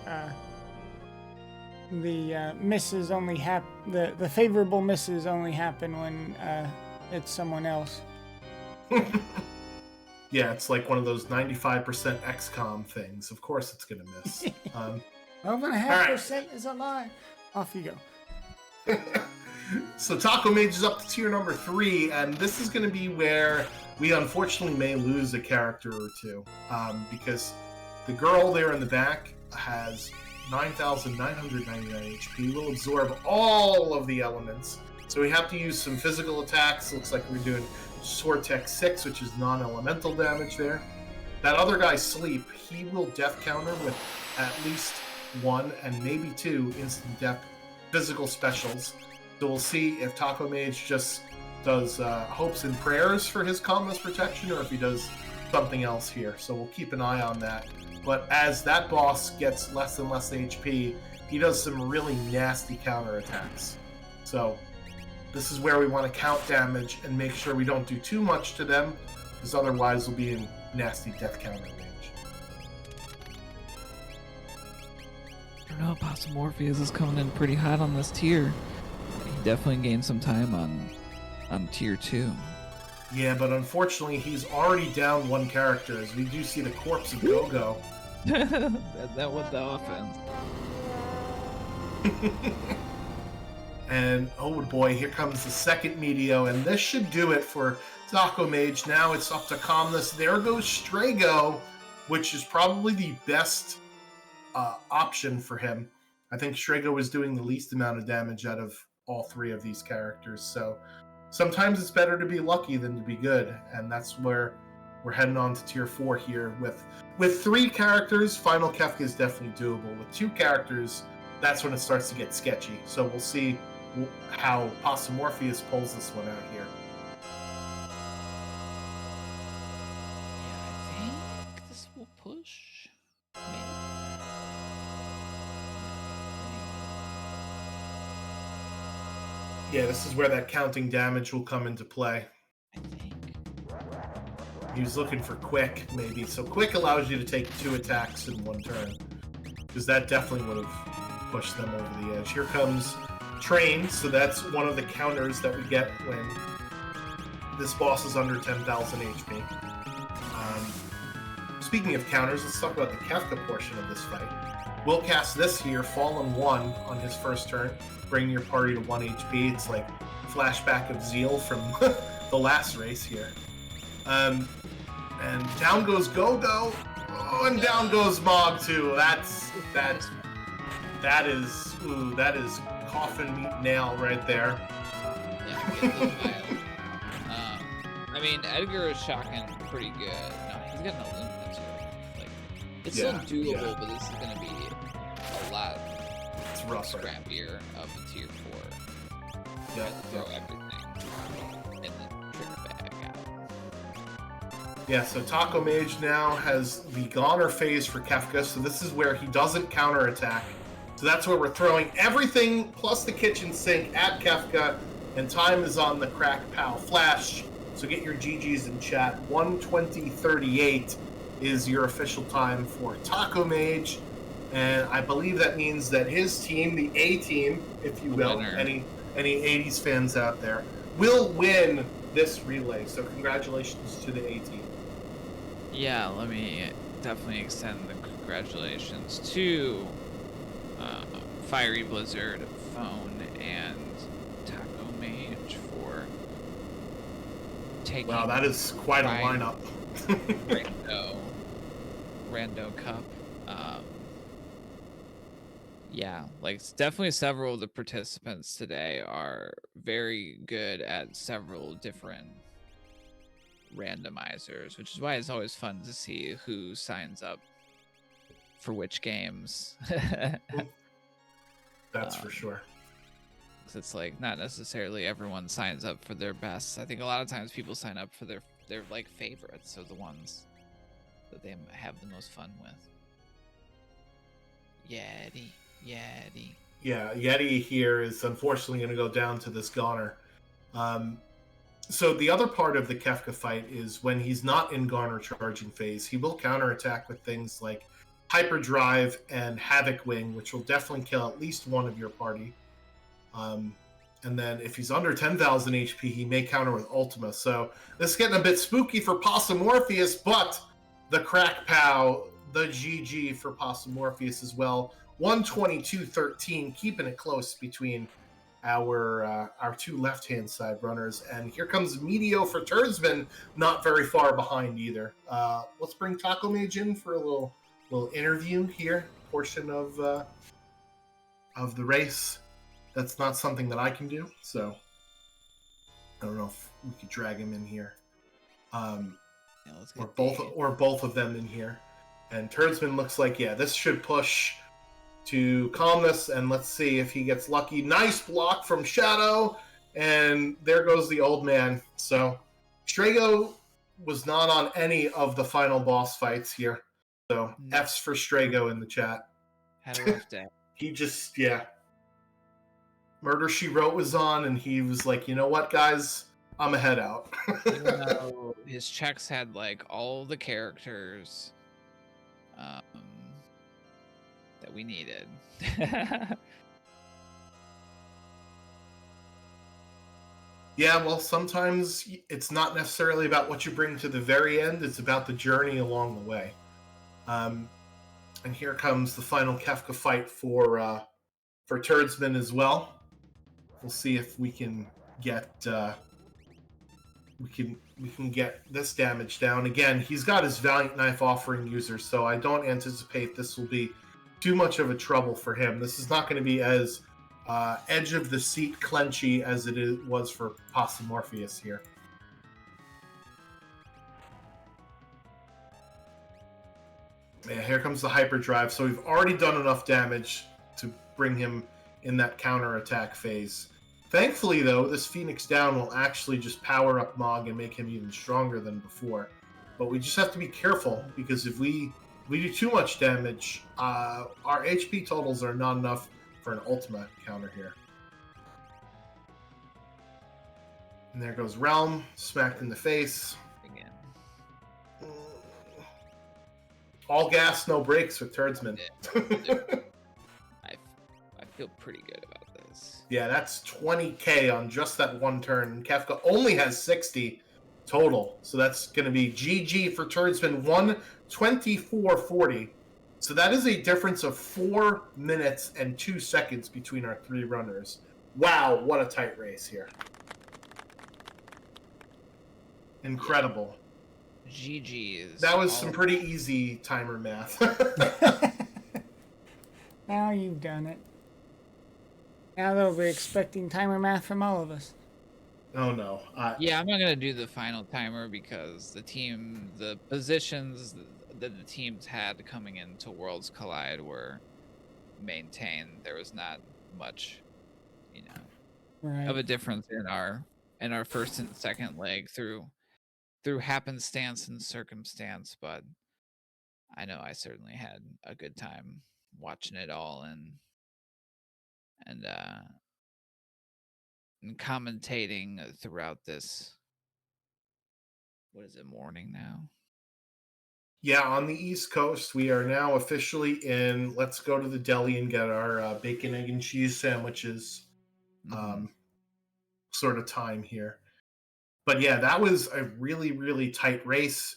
the misses only the favorable misses only happen when it's someone else. Yeah, it's like one of those 95% XCOM things. Of course it's going to miss. 12.5% is a lie. Off you go. So Taco Mage is up to tier number 3, and this is going to be where we unfortunately may lose a character or two, because the girl there in the back has 9,999 HP, will absorb all of the elements, so we have to use some physical attacks. Looks like we're doing Sword Tech 6, which is non-elemental damage there. That other guy, Sleep, he will death counter with at least 1 and maybe 2 instant death physical specials. So we'll see if Taco Mage just does hopes and prayers for his calmness protection, or if he does something else here. So we'll keep an eye on that. But as that boss gets less and less HP, he does some really nasty counter attacks. So this is where we want to count damage and make sure we don't do too much to them, because otherwise we'll be in nasty death counter range. I don't know, Possum Morpheus is coming in pretty hot on this tier. He definitely gained some time on tier 2. Yeah, but unfortunately he's already down 1 character, as we do see the corpse of Go-Go. that was the offense. And oh boy, here comes the second Meteo, and this should do it for Taco Mage. Now it's up to calmness. There goes Strago, which is probably the best option for him. I think Strago is doing the least amount of damage out of all 3 of these characters. So sometimes it's better to be lucky than to be good, and that's where we're heading on to tier 4 here. With 3 characters, Final Kefka is definitely doable. With 2 characters, that's when it starts to get sketchy. So we'll see how Possum Morpheus pulls this one out here. Yeah, I think this will push. Maybe. Yeah, this is where that counting damage will come into play. I think. He was looking for quick, maybe. So quick allows you to take 2 attacks in 1 turn, because that definitely would have pushed them over the edge. Here comes Train, so that's one of the counters that we get when this boss is under 10,000 HP. Speaking of counters, let's talk about the Kefka portion of this fight. We'll cast this here, Fallen 1, on his first turn, bring your party to 1 HP. It's like a flashback of Zeal from the last race here. And down goes Go-Go. Oh, and down goes Mog too. That is coffin meat nail right there. Yeah, get those violent. I mean, Edgar is shocking pretty good. No, he's got an Illumina too. Like, it's still doable, but this is gonna be a lot It's rougher. scrappier of a tier 4. You Yeah, have to throw everything in the trick bag out. Yeah, so Taco Mage now has the Goner phase for Kefka, so this is where he doesn't counterattack. So that's where we're throwing everything plus the kitchen sink at Kefka, and time is on the Crack Pow Flash. So get your GGs in chat. 1:20:38 is your official time for Taco Mage, and I believe that means that his team, the A team, if you will, Winner. any 80s fans out there, will win this relay. So congratulations to the A team. Yeah, let me definitely extend the congratulations to Fiery Blizzard, Phone, and Taco Mage for taking Wow, that is quite a Right. lineup. Rando Cup. Yeah, like definitely several of the participants today are very good at several different randomizers, which is why it's always fun to see who signs up for which games. That's for sure. 'Cause it's like not necessarily everyone signs up for their best. I think a lot of times people sign up for their like favorites, so the ones that they have the most fun with. Yeti, Yeti. Yeah, Yeti here is unfortunately going to go down to this Goner. So the other part of the Kefka fight is when he's not in Garner charging phase, he will counterattack with things like Hyperdrive and Havoc Wing, which will definitely kill at least one of your party. And then if he's under 10,000 HP, he may counter with Ultima. So this is getting a bit spooky for Possum Morpheus, but the Crack Pow, the GG for Possum Morpheus as well. 122-13, keeping it close between our two left-hand side runners. And here comes Medio for Turdsman, not very far behind either. Let's bring Taco Mage in for a little interview here, portion of the race. That's not something that I can do, so I don't know if we could drag him in here, or both of them in here. And Turdsman looks like, yeah, this should push to Calmness, and let's see if he gets lucky. Nice block from Shadow, and there goes the old man. So Strago was not on any of the final boss fights here, so F's for Strago in the chat. Had a rough day. He just, yeah. Murder, She Wrote was on, and he was like, you know what, guys? I'm a head out. Even though his checks had, like, all the characters that we needed. Yeah, well, sometimes it's not necessarily about what you bring to the very end. It's about the journey along the way. And here comes the final Kefka fight for Turdsman as well. We'll see if we can get we can get this damage down. Again, he's got his Valiant Knife offering user, so I don't anticipate this will be too much of a trouble for him. This is not going to be as edge of the seat clenchy as it was for Possum Morpheus here. Yeah, here comes the hyperdrive. So we've already done enough damage to bring him in that counterattack phase. Thankfully, though, this Phoenix Down will actually just power up Mog and make him even stronger than before. But we just have to be careful, because if we do too much damage, our HP totals are not enough for an ultimate counter here. And there goes Realm, smacked in the face. Again. All gas, no brakes with Turdsman. I feel pretty good about this. Yeah, that's 20k on just that one turn. Kefka only has 60 total, so that's going to be GG for Turdsman, 1:24:40. So that is a difference of 4 minutes and 2 seconds between our three runners. Wow, what a tight race here. Incredible. GG's. That was some pretty easy timer math. Now you've done it. Now they'll be expecting timer math from all of us. Oh no. Yeah, I'm not gonna do the final timer because the positions that the teams had coming into Worlds Collide were maintained. There was not much, Right. of a difference in our first and second leg through happenstance and circumstance, but I know I certainly had a good time watching it all and commentating throughout this. What is it, morning now? Yeah, on the East Coast, we are now officially in let's go to the deli and get our bacon, egg, and cheese sandwiches sort of time here. But yeah, that was a really, really tight race.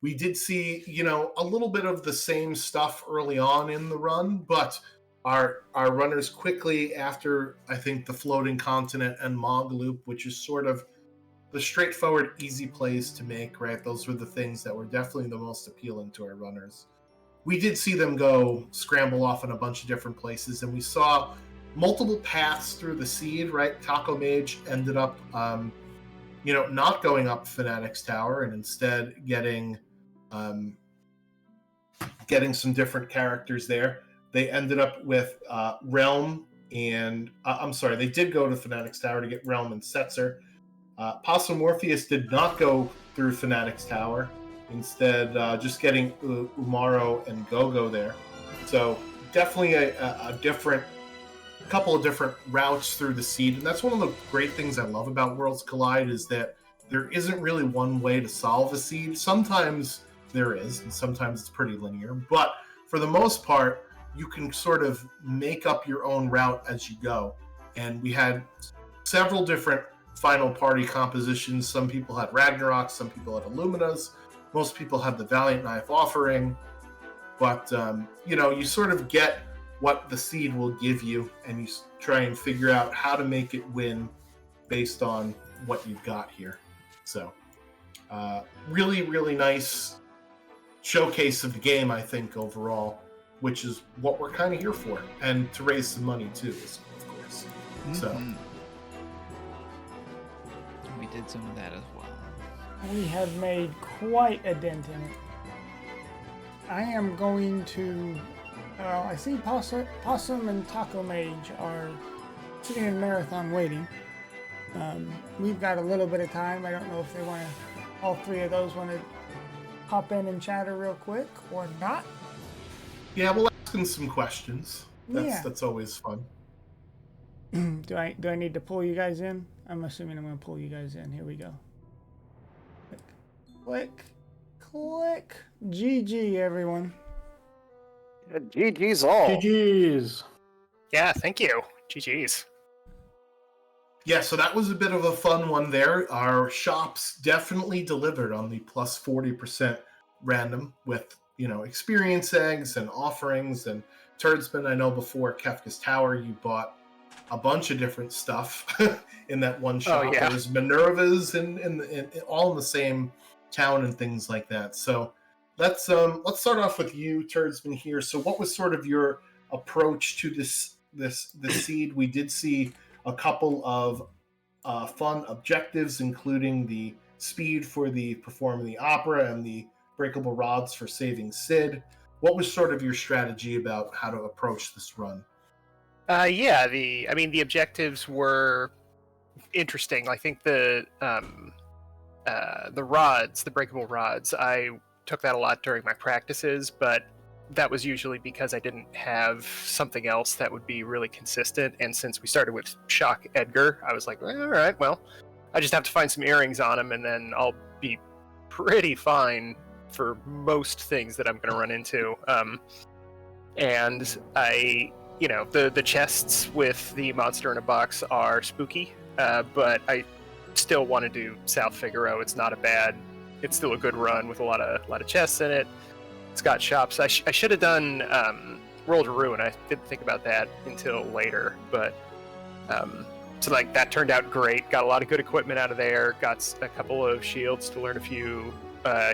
We did see, a little bit of the same stuff early on in the run, but our runners quickly after, I think, the Floating Continent and Mog Loop, which is sort of the straightforward, easy plays to make, right? Those were the things that were definitely the most appealing to our runners. We did see them go scramble off in a bunch of different places, and we saw multiple paths through the seed, right? Taco Mage ended up, not going up Fanatic's Tower and instead getting some different characters there. They ended up with Realm and I'm sorry, they did go to Fanatic's Tower to get Realm and Setzer. Possum Morpheus did not go through Fanatic's Tower, instead just getting Umaro and Gogo there. So definitely a different, couple of different routes through the seed, and that's one of the great things I love about Worlds Collide is that there isn't really one way to solve a seed. Sometimes there is, and sometimes it's pretty linear, but for the most part, you can sort of make up your own route as you go. And we had several different final party compositions. Some people had Ragnarok, some people had Illuminas, most people had the Valiant Knife offering, but you sort of get what the seed will give you, and you try and figure out how to make it win based on what you've got here. So really, really nice showcase of the game, I think, overall, which is what we're kind of here for, and to raise some money too, of course. So we did some of that as well. We have made quite a dent in it. I am going to... I see Possum and Taco Mage are sitting in marathon waiting. We've got a little bit of time. I don't know if they want to... All three of those want to hop in and chatter real quick or not. Yeah, we'll ask them some questions. That's always fun. Do I need to pull you guys in? I'm assuming I'm going to pull you guys in. Here we go. Click, click. GG, everyone. Yeah, GG's all. GG's. Yeah, thank you. GG's. Yeah, so that was a bit of a fun one there. Our shops definitely delivered on the plus 40% random with, experience eggs and offerings. And Turdsman, I know before Kefka's Tower, you bought a bunch of different stuff in that one shop. Oh, yeah. There's Minervas in all in the same town and things like that. So let's start off with you, Turdsman, here. So what was sort of your approach to this seed? We did see a couple of fun objectives, including the speed for the performing the opera and the breakable rods for saving Sid. What was sort of your strategy about how to approach this run? The objectives were interesting. I think the rods, the breakable rods, I took that a lot during my practices, but that was usually because I didn't have something else that would be really consistent. And since we started with Shock Edgar, I was like, all right, well, I just have to find some earrings on him, and then I'll be pretty fine for most things that I'm going to run into. And I, the chests with the monster in a box are spooky, but I still want to do South Figaro. It's still a good run with a lot of chests in it. It's got shops. I should have done World of Ruin. I didn't think about that until later, but so that turned out great. Got a lot of good equipment out of there. Got a couple of shields to learn a few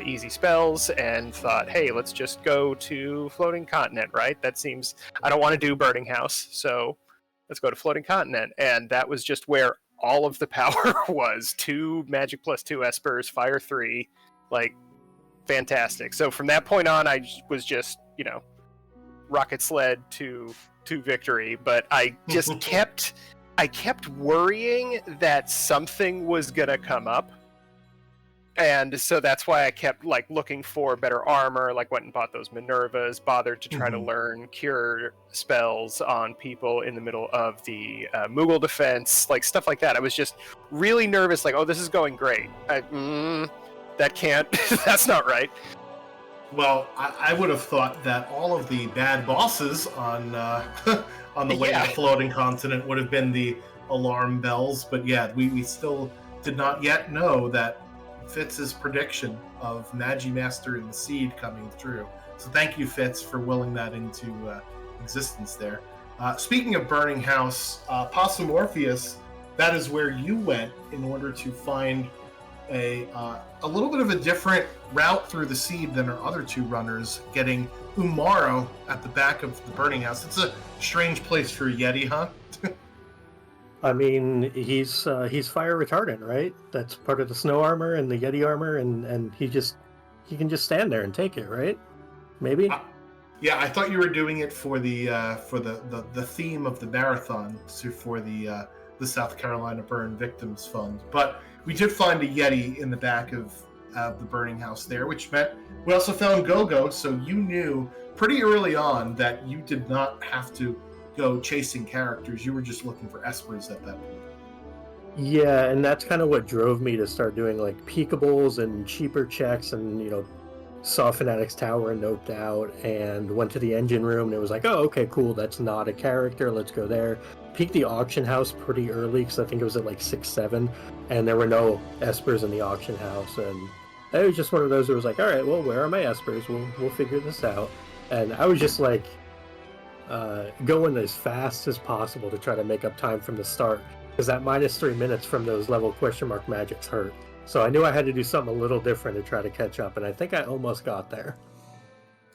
easy spells, and thought, hey, let's just go to Floating Continent, right? That seems... I don't want to do Burning House, so let's go to Floating Continent. And that was just where all of the power was. 2 Magic plus 2 Espers, Fire 3, fantastic. So from that point on, I was just, rocket sled to victory. But I just kept worrying that something was gonna come up. And so that's why I kept looking for better armor, went and bought those Minervas, bothered to try to learn cure spells on people in the middle of the Moogle defense, stuff like that. I was just really nervous, oh, this is going great. That can't, that's not right. Well, I would have thought that all of the bad bosses on the way to the Floating Continent would have been the alarm bells, but yeah, we still did not yet know that Fitz's prediction of Magimaster and the Seed coming through. So thank you, Fitz, for willing that into existence there. Speaking of Burning House, Possum Orpheus, that is where you went in order to find a little bit of a different route through the Seed than our other 2 runners, getting Umaro at the back of the Burning House. It's a strange place for a Yeti, huh? I mean, he's fire retardant, right? That's part of the snow armor and the Yeti armor, and he can just stand there and take it, right? Maybe. Yeah, I thought you were doing it for the theme of the marathon, so for the South Carolina Burn Victims Fund. But we did find a Yeti in the back of the burning house there, which meant we also found Go-Go. So you knew pretty early on that you did not have to go chasing characters. You were just looking for espers at that point. Yeah, and that's kind of what drove me to start doing like peekables and cheaper checks, and saw Fanatic's Tower and noped out and went to the engine room, and it was like, oh, okay, cool, that's not a character, let's go there. Peeked the auction house pretty early because I think it was at like 6-7, and there were no espers in the auction house, and it was just one of those that was like, all right, well, where are my espers? We'll figure this out. And I was just like going as fast as possible to try to make up time from the start, because that -3 minutes from those level question mark magics hurt. So I knew I had to do something a little different to try to catch up, and I think I almost got there.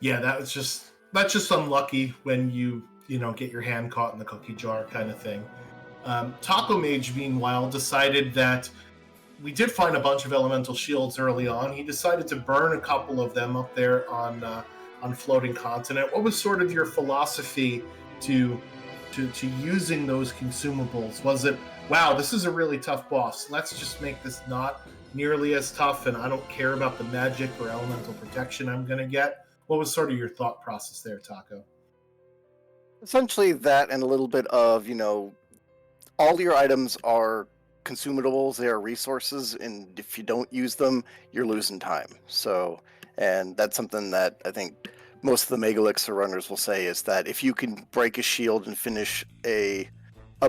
Yeah, that's just unlucky when you get your hand caught in the cookie jar kind of thing. Taco Mage, meanwhile, decided that we did find a bunch of elemental shields early on. He decided to burn a couple of them up there on Floating Continent. What was sort of your philosophy to using those consumables? Was it, wow, this is a really tough boss, let's just make this not nearly as tough, and I don't care about the magic or elemental protection I'm going to get? What was sort of your thought process there, Taco? Essentially that, and a little bit of, all your items are consumables, they are resources, and if you don't use them, you're losing time. So, and that's something that I think most of the Mega Elixir runners will say, is that if you can break a shield and finish a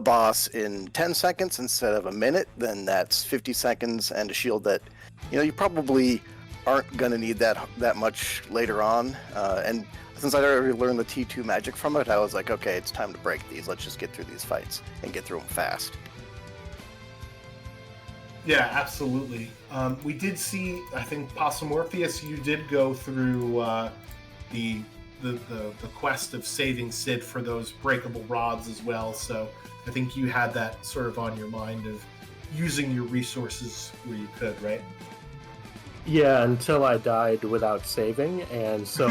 boss in 10 seconds instead of a minute, then that's 50 seconds and a shield that you probably aren't going to need that much later on. And since I already learned the T2 magic from it, I was like, okay, it's time to break these. Let's just get through these fights and get through them fast. Yeah, absolutely. We did see, I think, Possumorpheus, you did go through the quest of saving Sid for those breakable rods as well, so I think you had that sort of on your mind of using your resources where you could, right? Yeah, until I died without saving, and so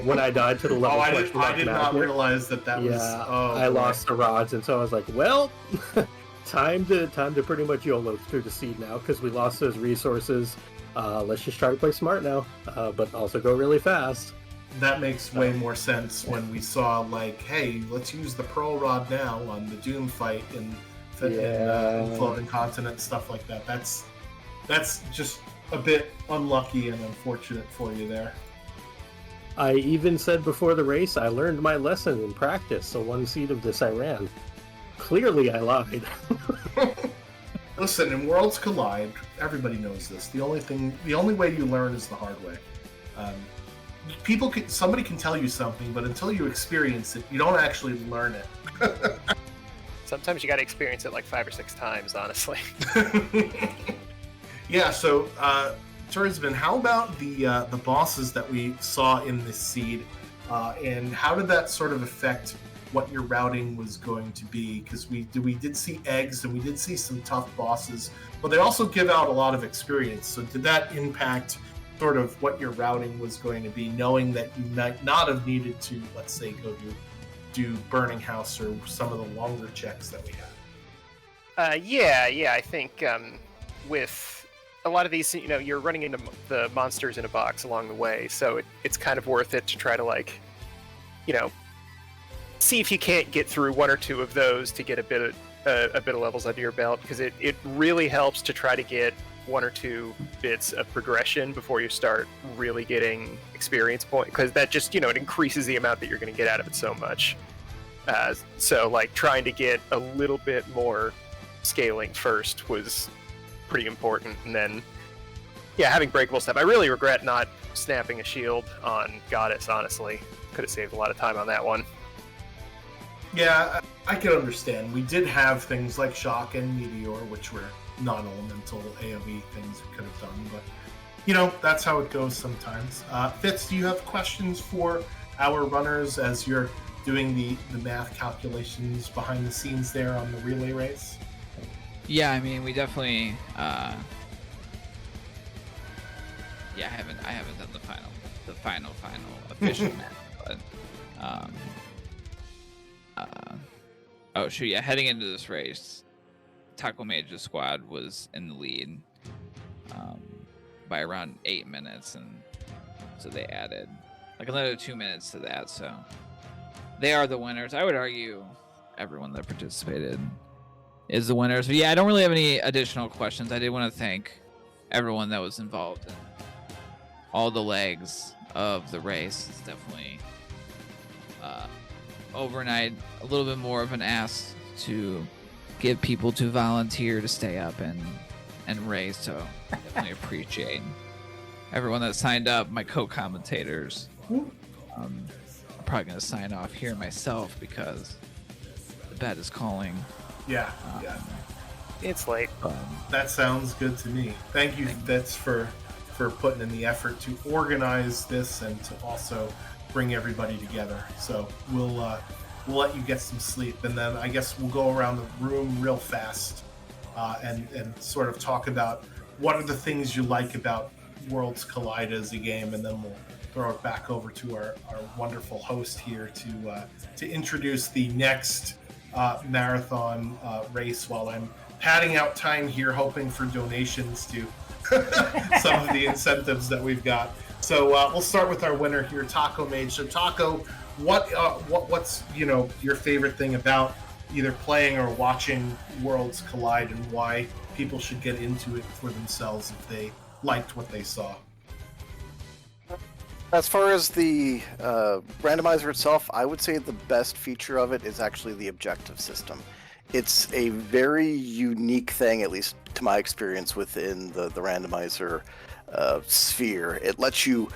when I died to the level I did not realize that was. Yeah, I lost the rods, and so I was like, well, time to pretty much YOLO through the seed now, because we lost those resources. Let's just try to play smart now, but also go really fast. That makes way more sense when we saw, like, hey, let's use the Pearl Rod now on the Doom fight in Floating Continent, stuff like that. That's just a bit unlucky and unfortunate for you there. I even said before the race, I learned my lesson in practice, so one seed of this I ran. Clearly I lied. Listen, in Worlds Collide, everybody knows this. The only way you learn is the hard way. Somebody can tell you something, but until you experience it, you don't actually learn it. Sometimes you got to experience it like 5 or 6 times, honestly. Yeah. So, Tursman, how about the bosses that we saw in this seed, and how did that sort of affect what your routing was going to be? Because we did see eggs and we did see some tough bosses, but they also give out a lot of experience. So, did that impact sort of what your routing was going to be, knowing that you might not have needed to, let's say, go do Burning House or some of the longer checks that we had? Yeah, I think with a lot of these, you're running into the monsters in a box along the way, so it's kind of worth it to try to, see if you can't get through 1 or 2 of those to get a bit of levels under your belt, because it really helps to try to get 1 or 2 bits of progression before you start really getting experience points, because that just, it increases the amount that you're going to get out of it so much. So, trying to get a little bit more scaling first was pretty important, and then, having breakable stuff. I really regret not snapping a shield on Goddess, honestly. Could have saved a lot of time on that one. Yeah, I can understand. We did have things like Shock and Meteor, which were non-elemental AoE things we could have done, but that's how it goes sometimes. Fitz, do you have questions for our runners as you're doing the math calculations behind the scenes there on the relay race? Yeah, I mean, we definitely I haven't done the final official math. But um, oh shoot, yeah, heading into this race, Taco Mage's squad was in the lead by around 8 minutes, and so they added like another 2 minutes to that. So they are the winners. I would argue everyone that participated is the winner. So yeah, I don't really have any additional questions. I did want to thank everyone that was involved in all the legs of the race. It's definitely overnight a little bit more of an ask to get people to volunteer to stay up and race. So definitely appreciate everyone that signed up. My co-commentators. I'm probably gonna sign off here myself because the bed is calling. Yeah. It's late. That sounds good to me. Thank you, Fitz, for putting in the effort to organize this and to also bring everybody together. So we'll let you get some sleep, and then I guess we'll go around the room real fast and sort of talk about what are the things you like about Worlds Collide as a game, and then we'll throw it back over to our wonderful host here to introduce the next marathon race, while I'm padding out time here, hoping for donations to some of the incentives that we've got. So we'll start with our winner here, Taco Mage. So Taco, what's your favorite thing about either playing or watching Worlds Collide, and why people should get into it for themselves if they liked what they saw? As far as the randomizer itself, I would say the best feature of it is actually the objective system. It's a very unique thing, at least to my experience within the randomizer sphere. It lets you,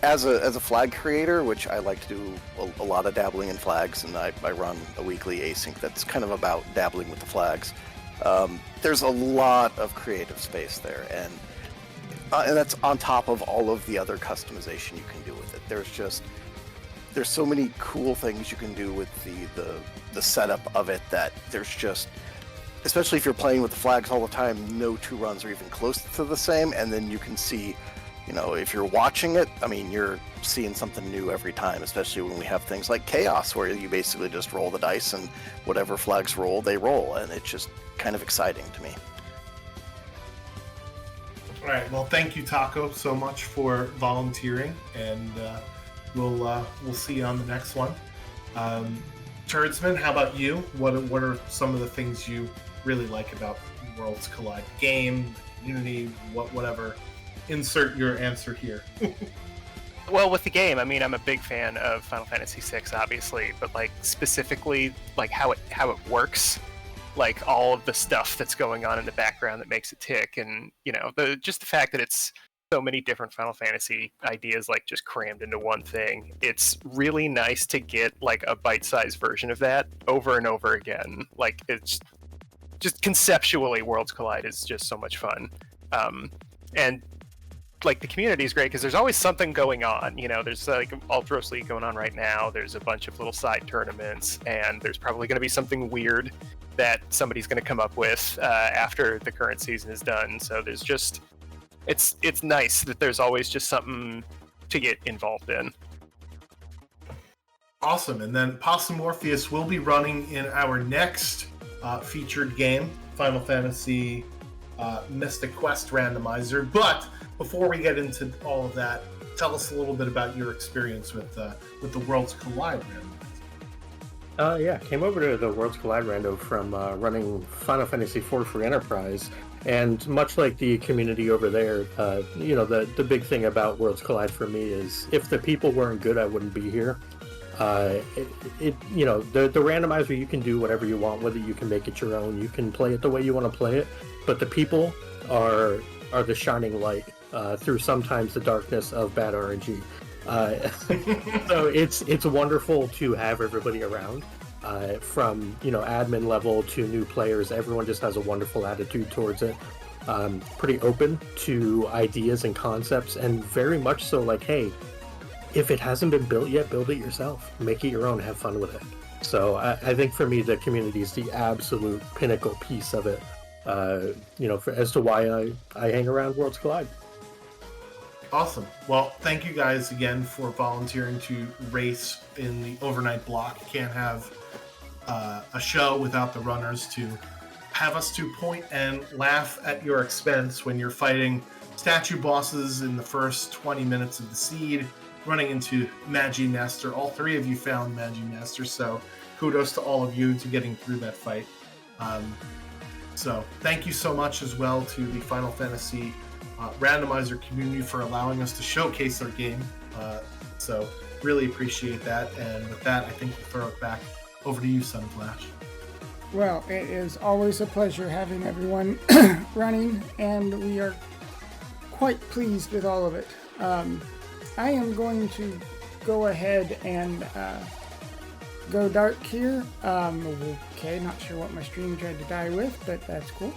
as a flag creator, which I like to do a lot of dabbling in flags, and I run a weekly async that's kind of about dabbling with the flags. There's a lot of creative space there, and that's on top of all of the other customization you can do with it. There's so many cool things you can do with the setup of it that there's just, especially if you're playing with the flags all the time, no two runs are even close to the same, and then you can see, if you're watching it, I mean, you're seeing something new every time, especially when we have things like Chaos, where you basically just roll the dice and whatever flags roll, they roll, and it's just kind of exciting to me. All right. Well, thank you, Taco, so much for volunteering, and we'll see you on the next one. Turdsman, how about you? What are some of the things you really like about Worlds Collide? Game, community, whatever. Insert your answer here. Well, with the game, I mean, I'm a big fan of Final Fantasy VI, obviously, but specifically how it works. All of the stuff that's going on in the background that makes it tick, and just the fact that it's so many different Final Fantasy ideas just crammed into one thing. It's really nice to get a bite-sized version of that over and over again. It's just conceptually, Worlds Collide is just so much fun, and the community is great because there's always something going on. There's Ultros League going on right now. There's a bunch of little side tournaments, and there's probably going to be something weird that somebody's going to come up with after the current season is done. So there's just, it's nice that there's always just something to get involved in. Awesome. And then Possum Morpheus will be running in our next featured game, Final Fantasy Mystic Quest Randomizer. But before we get into all of that, tell us a little bit about your experience with the Worlds Collide Randomizer. Came over to the Worlds Collide Rando from running Final Fantasy IV for Enterprise, and much like the community over there, the big thing about Worlds Collide for me is if the people weren't good, I wouldn't be here. The randomizer, you can do whatever you want with it. You can make it your own. You can play it the way you want to play it, but the people are the shining light through sometimes the darkness of bad RNG. So it's wonderful to have everybody around, from admin level to new players. Everyone just has a wonderful attitude towards it, pretty open to ideas and concepts, and very much so hey, if it hasn't been built yet, build it yourself, make it your own, have fun with it. So I think for me, the community is the absolute pinnacle piece of it, as to why I hang around Worlds Collide. Awesome. Well, thank you guys again for volunteering to race in the overnight block. Can't have a show without the runners to have us to point and laugh at your expense when you're fighting statue bosses in the first 20 minutes of the seed, running into Magi Master. All three of you found Magi Master, so kudos to all of you to getting through that fight. So thank you so much as well to the Final Fantasy randomizer community for allowing us to showcase our game. So really appreciate that. And with that, I think we'll throw it back over to you, Sunflash. Well, it is always a pleasure having everyone running, and we are quite pleased with all of it. I am going to go ahead and go dark here. Okay, not sure what my stream tried to die with, but that's cool.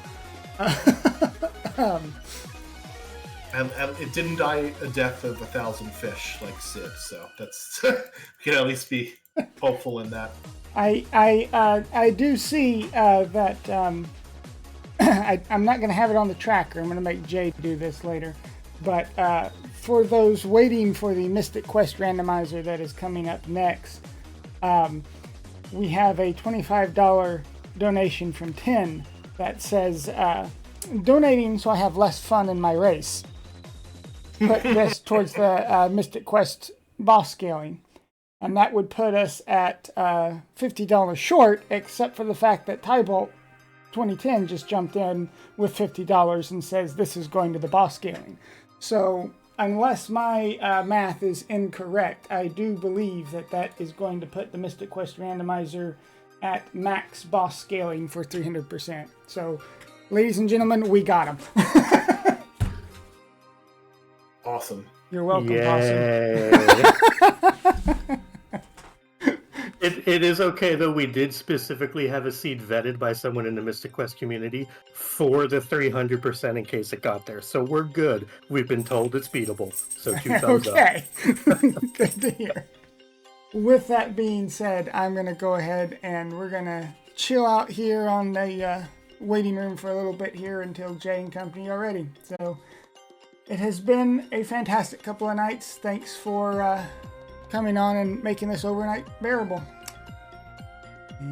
And it didn't die a death of 1,000 fish like Sid, so that's we can at least be hopeful in that. I do see that I'm not going to have it on the tracker. I'm going to make Jay do this later. But for those waiting for the Mystic Quest randomizer that is coming up next, we have a $25 donation from 10 that says, donating so I have less fun in my race. Put this towards the Mystic Quest boss scaling. And that would put us at $50 short, except for the fact that Tybolt 2010 just jumped in with $50 and says this is going to the boss scaling. So unless my math is incorrect, I do believe that that is going to put the Mystic Quest randomizer at max boss scaling for 300%. So, ladies and gentlemen, we got him. Awesome. You're welcome, Yay. Possum. It is okay, though. We did specifically have a seed vetted by someone in the Mystic Quest community for the 300% in case it got there. So we're good. We've been told it's beatable. So 2 thumbs up. Okay. Good to hear. With that being said, I'm going to go ahead and we're going to chill out here on the waiting room for a little bit here until Jay and company are ready. So it has been a fantastic couple of nights. Thanks for coming on and making this overnight bearable.